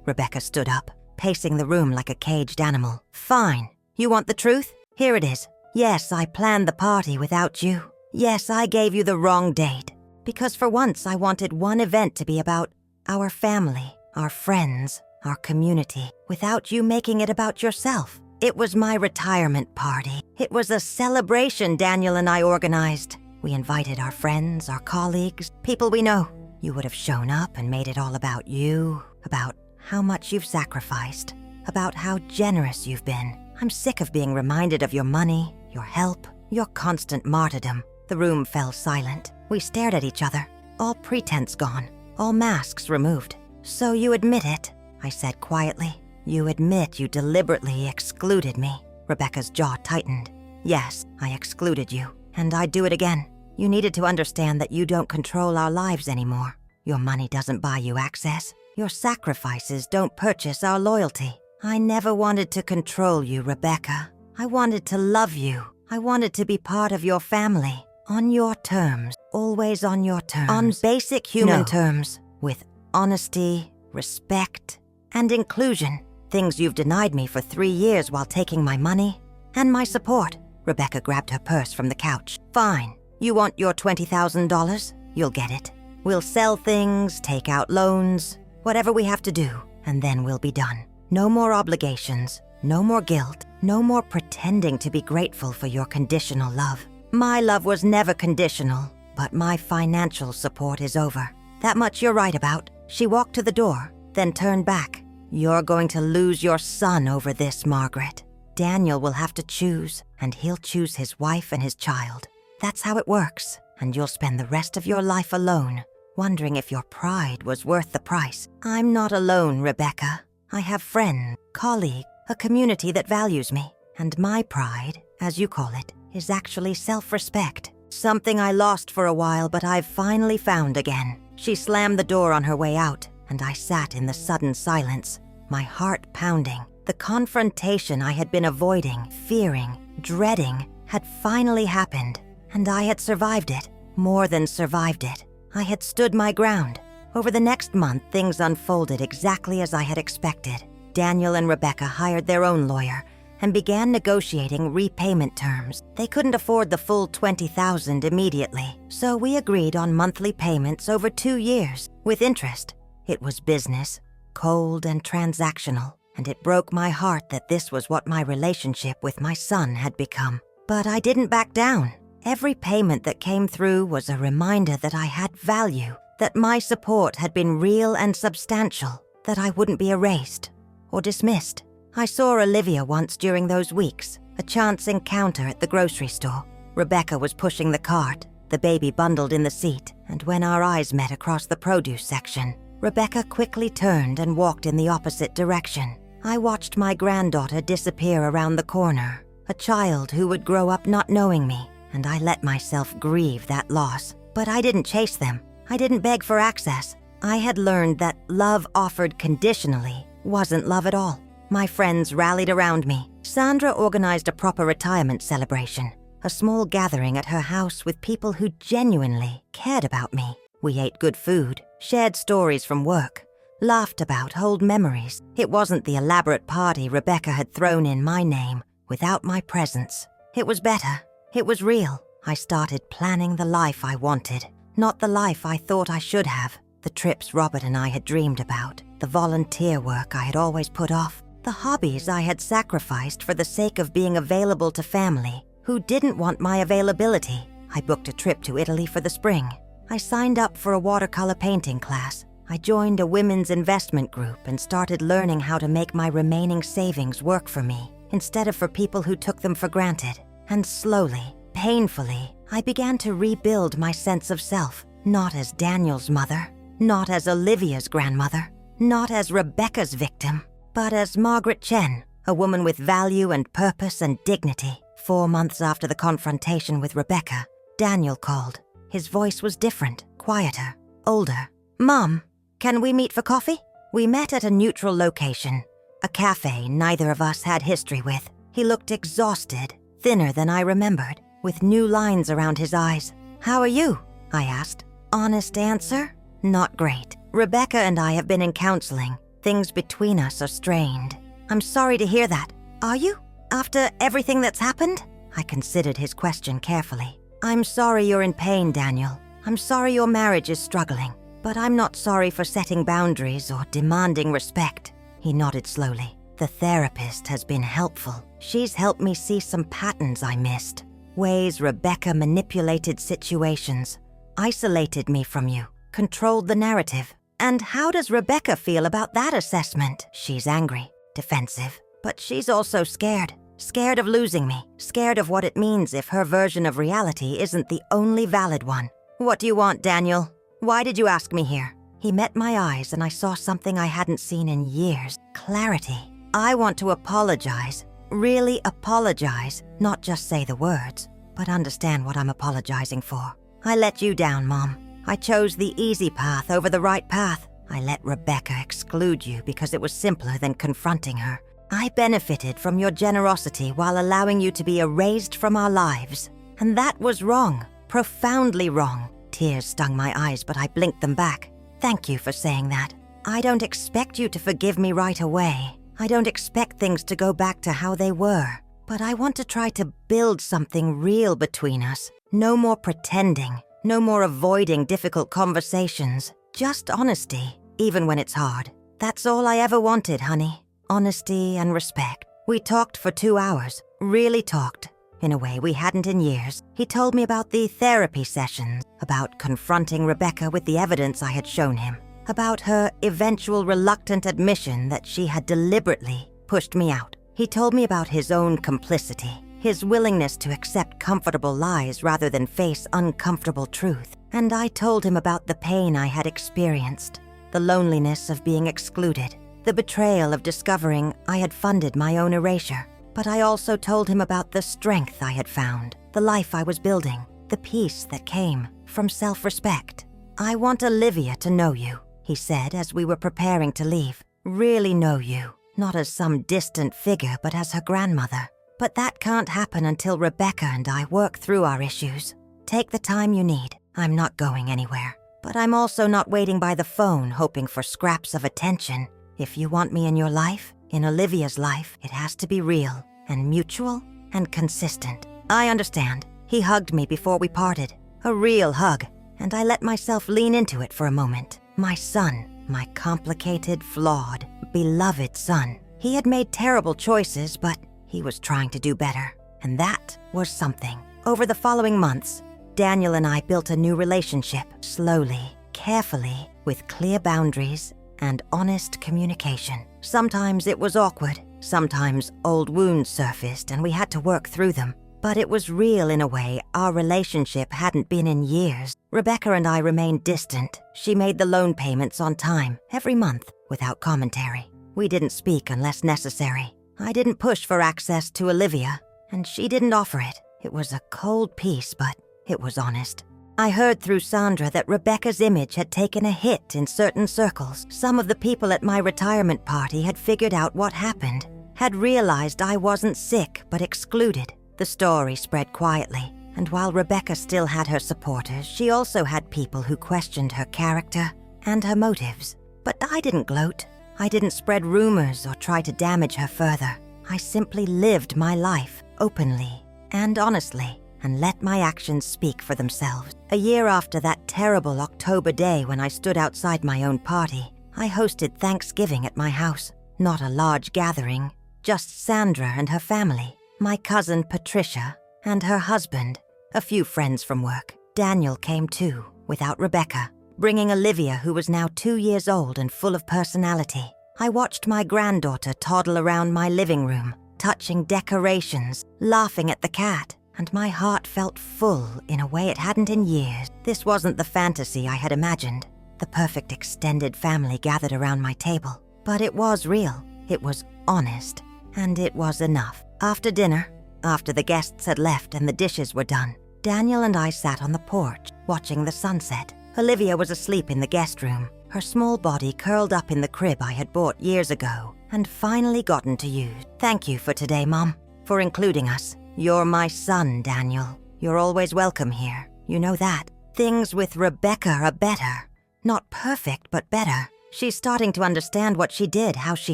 Rebecca stood up, pacing the room like a caged animal. Fine. You want the truth? Here it is. Yes, I planned the party without you. Yes, I gave you the wrong date. Because for once I wanted one event to be about our family, our friends, our community, without you making it about yourself. It was my retirement party. It was a celebration Daniel and I organized. We invited our friends, our colleagues, people we know. You would have shown up and made it all about you, about how much you've sacrificed, about how generous you've been. I'm sick of being reminded of your money, your help, your constant martyrdom. The room fell silent. We stared at each other, all pretense gone, all masks removed. So you admit it, I said quietly. You admit you deliberately excluded me. Rebecca's jaw tightened. Yes, I excluded you, and I'd do it again. You needed to understand that you don't control our lives anymore. Your money doesn't buy you access. Your sacrifices don't purchase our loyalty. I never wanted to control you, Rebecca. I wanted to love you. I wanted to be part of your family. On your terms. Always on your terms. On basic human terms. With honesty, respect, and inclusion. Things you've denied me for 3 years while taking my money and my support. Rebecca grabbed her purse from the couch. Fine. You want your $20,000? You'll get it. We'll sell things, take out loans, whatever we have to do, and then we'll be done. No more obligations, no more guilt, no more pretending to be grateful for your conditional love. My love was never conditional, but my financial support is over. That much you're right about. She walked to the door, then turned back. You're going to lose your son over this, Margaret. Daniel will have to choose, and he'll choose his wife and his child. That's how it works, and you'll spend the rest of your life alone, wondering if your pride was worth the price. I'm not alone, Rebecca. I have friends, colleagues, a community that values me, and my pride, as you call it, is actually self-respect. Something I lost for a while, but I've finally found again. She slammed the door on her way out, and I sat in the sudden silence, my heart pounding. The confrontation I had been avoiding, fearing, dreading, had finally happened, and I had survived it. More than survived it. I had stood my ground. Over the next month, things unfolded exactly as I had expected. Daniel and Rebecca hired their own lawyer and began negotiating repayment terms. They couldn't afford the full $20,000 immediately, so we agreed on monthly payments over 2 years, with interest. It was business, cold and transactional, and it broke my heart that this was what my relationship with my son had become. But I didn't back down. Every payment that came through was a reminder that I had value, that my support had been real and substantial, that I wouldn't be erased or dismissed. I saw Olivia once during those weeks, a chance encounter at the grocery store. Rebecca was pushing the cart, the baby bundled in the seat, and when our eyes met across the produce section, Rebecca quickly turned and walked in the opposite direction. I watched my granddaughter disappear around the corner, a child who would grow up not knowing me, and I let myself grieve that loss. But I didn't chase them. I didn't beg for access. I had learned that love offered conditionally wasn't love at all. My friends rallied around me. Sandra organized a proper retirement celebration, a small gathering at her house with people who genuinely cared about me. We ate good food, shared stories from work, laughed about old memories. It wasn't the elaborate party Rebecca had thrown in my name without my presence. It was better. It was real. I started planning the life I wanted, not the life I thought I should have. The trips Robert and I had dreamed about, the volunteer work I had always put off, the hobbies I had sacrificed for the sake of being available to family who didn't want my availability. I booked a trip to Italy for the spring. I signed up for a watercolor painting class. I joined a women's investment group and started learning how to make my remaining savings work for me instead of for people who took them for granted. And slowly, painfully, I began to rebuild my sense of self, not as Daniel's mother, not as Olivia's grandmother, not as Rebecca's victim, but as Margaret Chen, a woman with value and purpose and dignity. 4 months after the confrontation with Rebecca, Daniel called. His voice was different, quieter, older. "Mom, can we meet for coffee?" We met at a neutral location, a cafe neither of us had history with. He looked exhausted, thinner than I remembered, with new lines around his eyes. "How are you?" I asked. Honest answer? Not great. Rebecca and I have been in counseling. Things between us are strained. "I'm sorry to hear that. Are you? After everything that's happened?" I considered his question carefully. "I'm sorry you're in pain, Daniel. I'm sorry your marriage is struggling. But I'm not sorry for setting boundaries or demanding respect." He nodded slowly. "The therapist has been helpful. She's helped me see some patterns I missed. Ways Rebecca manipulated situations, isolated me from you, controlled the narrative. And how does Rebecca feel about that assessment?" "She's angry, defensive, but she's also scared. Scared of losing me, scared of what it means if her version of reality isn't the only valid one." "What do you want, Daniel? Why did you ask me here?" He met my eyes and I saw something I hadn't seen in years. Clarity. "I want to apologize. Really apologize. Not just say the words, but understand what I'm apologizing for. I let you down, Mom. I chose the easy path over the right path. I let Rebecca exclude you because it was simpler than confronting her. I benefited from your generosity while allowing you to be erased from our lives. And that was wrong, profoundly wrong." Tears stung my eyes, but I blinked them back. "Thank you for saying that. I don't expect you to forgive me right away. I don't expect things to go back to how they were. But I want to try to build something real between us. No more pretending. No more avoiding difficult conversations. Just honesty, even when it's hard. That's all I ever wanted, honey. Honesty and respect." We talked for 2 hours. Really talked. In a way we hadn't in years. He told me about the therapy sessions, about confronting Rebecca with the evidence I had shown him, about her eventual reluctant admission that she had deliberately pushed me out. He told me about his own complicity, his willingness to accept comfortable lies rather than face uncomfortable truth. And I told him about the pain I had experienced, the loneliness of being excluded, the betrayal of discovering I had funded my own erasure. But I also told him about the strength I had found, the life I was building, the peace that came from self-respect. "I want Olivia to know you," he said as we were preparing to leave. "Really know you, not as some distant figure but as her grandmother. But that can't happen until Rebecca and I work through our issues. Take the time you need. I'm not going anywhere. But I'm also not waiting by the phone hoping for scraps of attention. If you want me in your life, in Olivia's life, it has to be real and mutual and consistent." "I understand." He hugged me before we parted. A real hug. And I let myself lean into it for a moment. My son, my complicated, flawed, beloved son. He had made terrible choices, but he was trying to do better. And that was something. Over the following months, Daniel and I built a new relationship, slowly, carefully, with clear boundaries and honest communication. Sometimes it was awkward. Sometimes old wounds surfaced and we had to work through them. But it was real in a way our relationship hadn't been in years. Rebecca and I remained distant. She made the loan payments on time, every month, without commentary. We didn't speak unless necessary. I didn't push for access to Olivia, and she didn't offer it. It was a cold peace, but it was honest. I heard through Sandra that Rebecca's image had taken a hit in certain circles. Some of the people at my retirement party had figured out what happened, had realized I wasn't sick but excluded. The story spread quietly, and while Rebecca still had her supporters, she also had people who questioned her character and her motives. But I didn't gloat. I didn't spread rumors or try to damage her further. I simply lived my life openly and honestly, and let my actions speak for themselves. A year after that terrible October day when I stood outside my own party, I hosted Thanksgiving at my house. Not a large gathering, just Sandra and her family, my cousin Patricia and her husband, a few friends from work. Daniel came too, without Rebecca, bringing Olivia, who was now 2 years old and full of personality. I watched my granddaughter toddle around my living room, touching decorations, laughing at the cat, and my heart felt full in a way it hadn't in years. This wasn't the fantasy I had imagined, the perfect extended family gathered around my table. But it was real, it was honest, and it was enough. After dinner, after the guests had left and the dishes were done, Daniel and I sat on the porch, watching the sunset. Olivia was asleep in the guest room, her small body curled up in the crib I had bought years ago and finally gotten to use. Thank you for today, Mom, for including us. You're my son, Daniel. You're always welcome here. You know that. Things with Rebecca are better. Not perfect, but better. She's starting to understand what she did, how she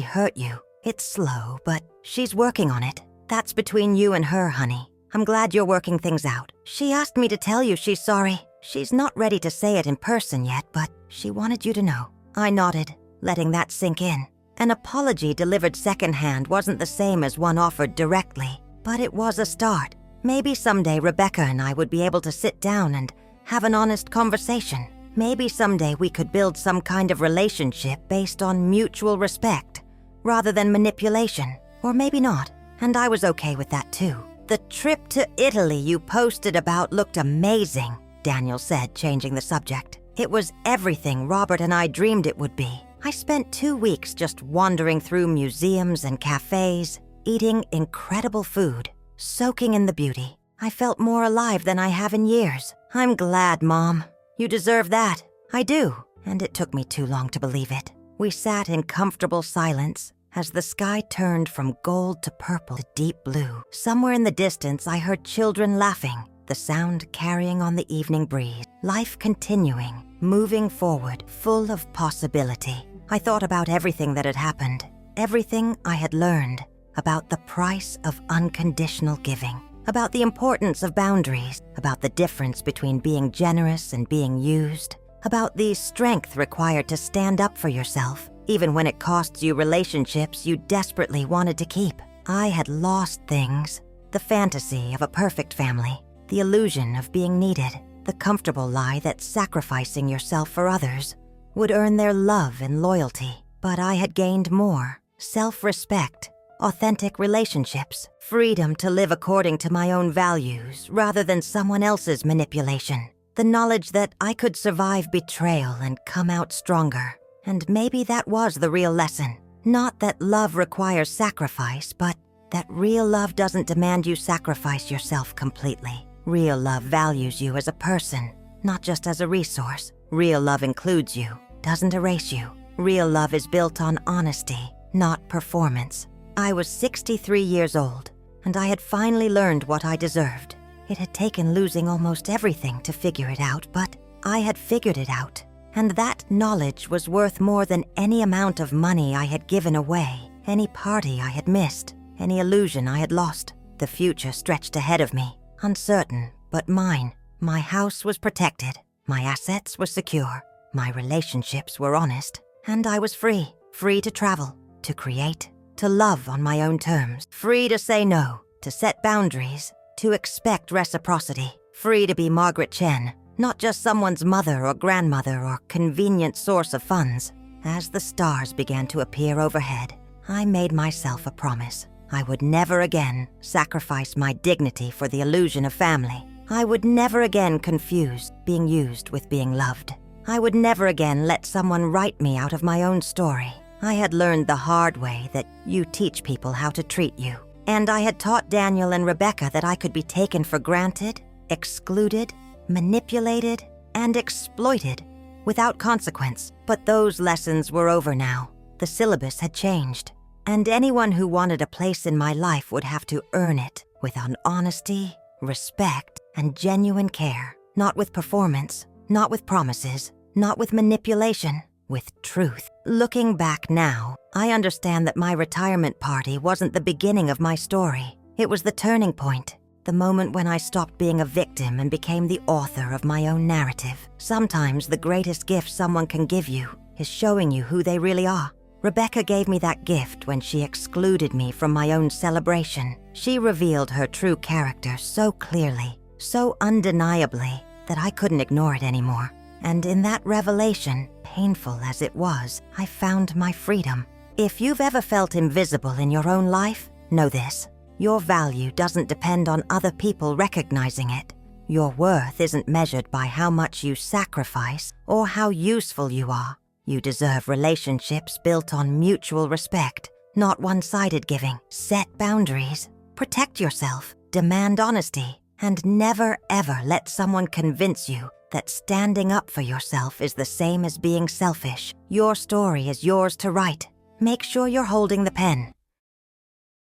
hurt you. It's slow, but she's working on it. That's between you and her, honey. I'm glad you're working things out. She asked me to tell you she's sorry. She's not ready to say it in person yet, but she wanted you to know. I nodded, letting that sink in. An apology delivered secondhand wasn't the same as one offered directly, but it was a start. Maybe someday Rebecca and I would be able to sit down and have an honest conversation. Maybe someday we could build some kind of relationship based on mutual respect, rather than manipulation. Or maybe not, and I was okay with that too. The trip to Italy you posted about looked amazing, Daniel said, changing the subject. It was everything Robert and I dreamed it would be. I spent 2 weeks just wandering through museums and cafes, eating incredible food, soaking in the beauty. I felt more alive than I have in years. I'm glad, Mom. You deserve that. I do. And it took me too long to believe it. We sat in comfortable silence as the sky turned from gold to purple to deep blue. Somewhere in the distance, I heard children laughing, the sound carrying on the evening breeze. Life continuing, moving forward, full of possibility. I thought about everything that had happened, everything I had learned, about the price of unconditional giving, about the importance of boundaries, about the difference between being generous and being used, about the strength required to stand up for yourself, even when it costs you relationships you desperately wanted to keep. I had lost things. The fantasy of a perfect family, the illusion of being needed, the comfortable lie that sacrificing yourself for others would earn their love and loyalty. But I had gained more: self-respect, authentic relationships, freedom to live according to my own values rather than someone else's manipulation, the knowledge that I could survive betrayal and come out stronger. And maybe that was the real lesson. Not that love requires sacrifice, but that real love doesn't demand you sacrifice yourself completely. Real love values you as a person, not just as a resource. Real love includes you, doesn't erase you. Real love is built on honesty, not performance. I was 63 years old, and I had finally learned what I deserved. It had taken losing almost everything to figure it out, but I had figured it out. And that knowledge was worth more than any amount of money I had given away, any party I had missed, any illusion I had lost. The future stretched ahead of me, uncertain, but mine. My house was protected, my assets were secure, my relationships were honest, and I was free to travel, to create, to love on my own terms, free to say no, to set boundaries, to expect reciprocity, free to be Margaret Chen, not just someone's mother or grandmother or convenient source of funds. As the stars began to appear overhead, I made myself a promise. I would never again sacrifice my dignity for the illusion of family. I would never again confuse being used with being loved. I would never again let someone write me out of my own story. I had learned the hard way that you teach people how to treat you. And I had taught Daniel and Rebecca that I could be taken for granted, excluded, manipulated, and exploited without consequence. But those lessons were over now. The syllabus had changed, and anyone who wanted a place in my life would have to earn it with honesty, respect, and genuine care. Not with performance, not with promises, not with manipulation, with truth. Looking back now, I understand that my retirement party wasn't the beginning of my story. It was the turning point. The moment when I stopped being a victim and became the author of my own narrative. Sometimes the greatest gift someone can give you is showing you who they really are. Rebecca gave me that gift when she excluded me from my own celebration. She revealed her true character so clearly, so undeniably, that I couldn't ignore it anymore. And in that revelation, painful as it was, I found my freedom. If you've ever felt invisible in your own life, know this. Your value doesn't depend on other people recognizing it. Your worth isn't measured by how much you sacrifice or how useful you are. You deserve relationships built on mutual respect, not one-sided giving. Set boundaries, protect yourself, demand honesty, And never ever let someone convince you that standing up for yourself is the same as being selfish. Your story is yours to write. Make sure you're holding the pen.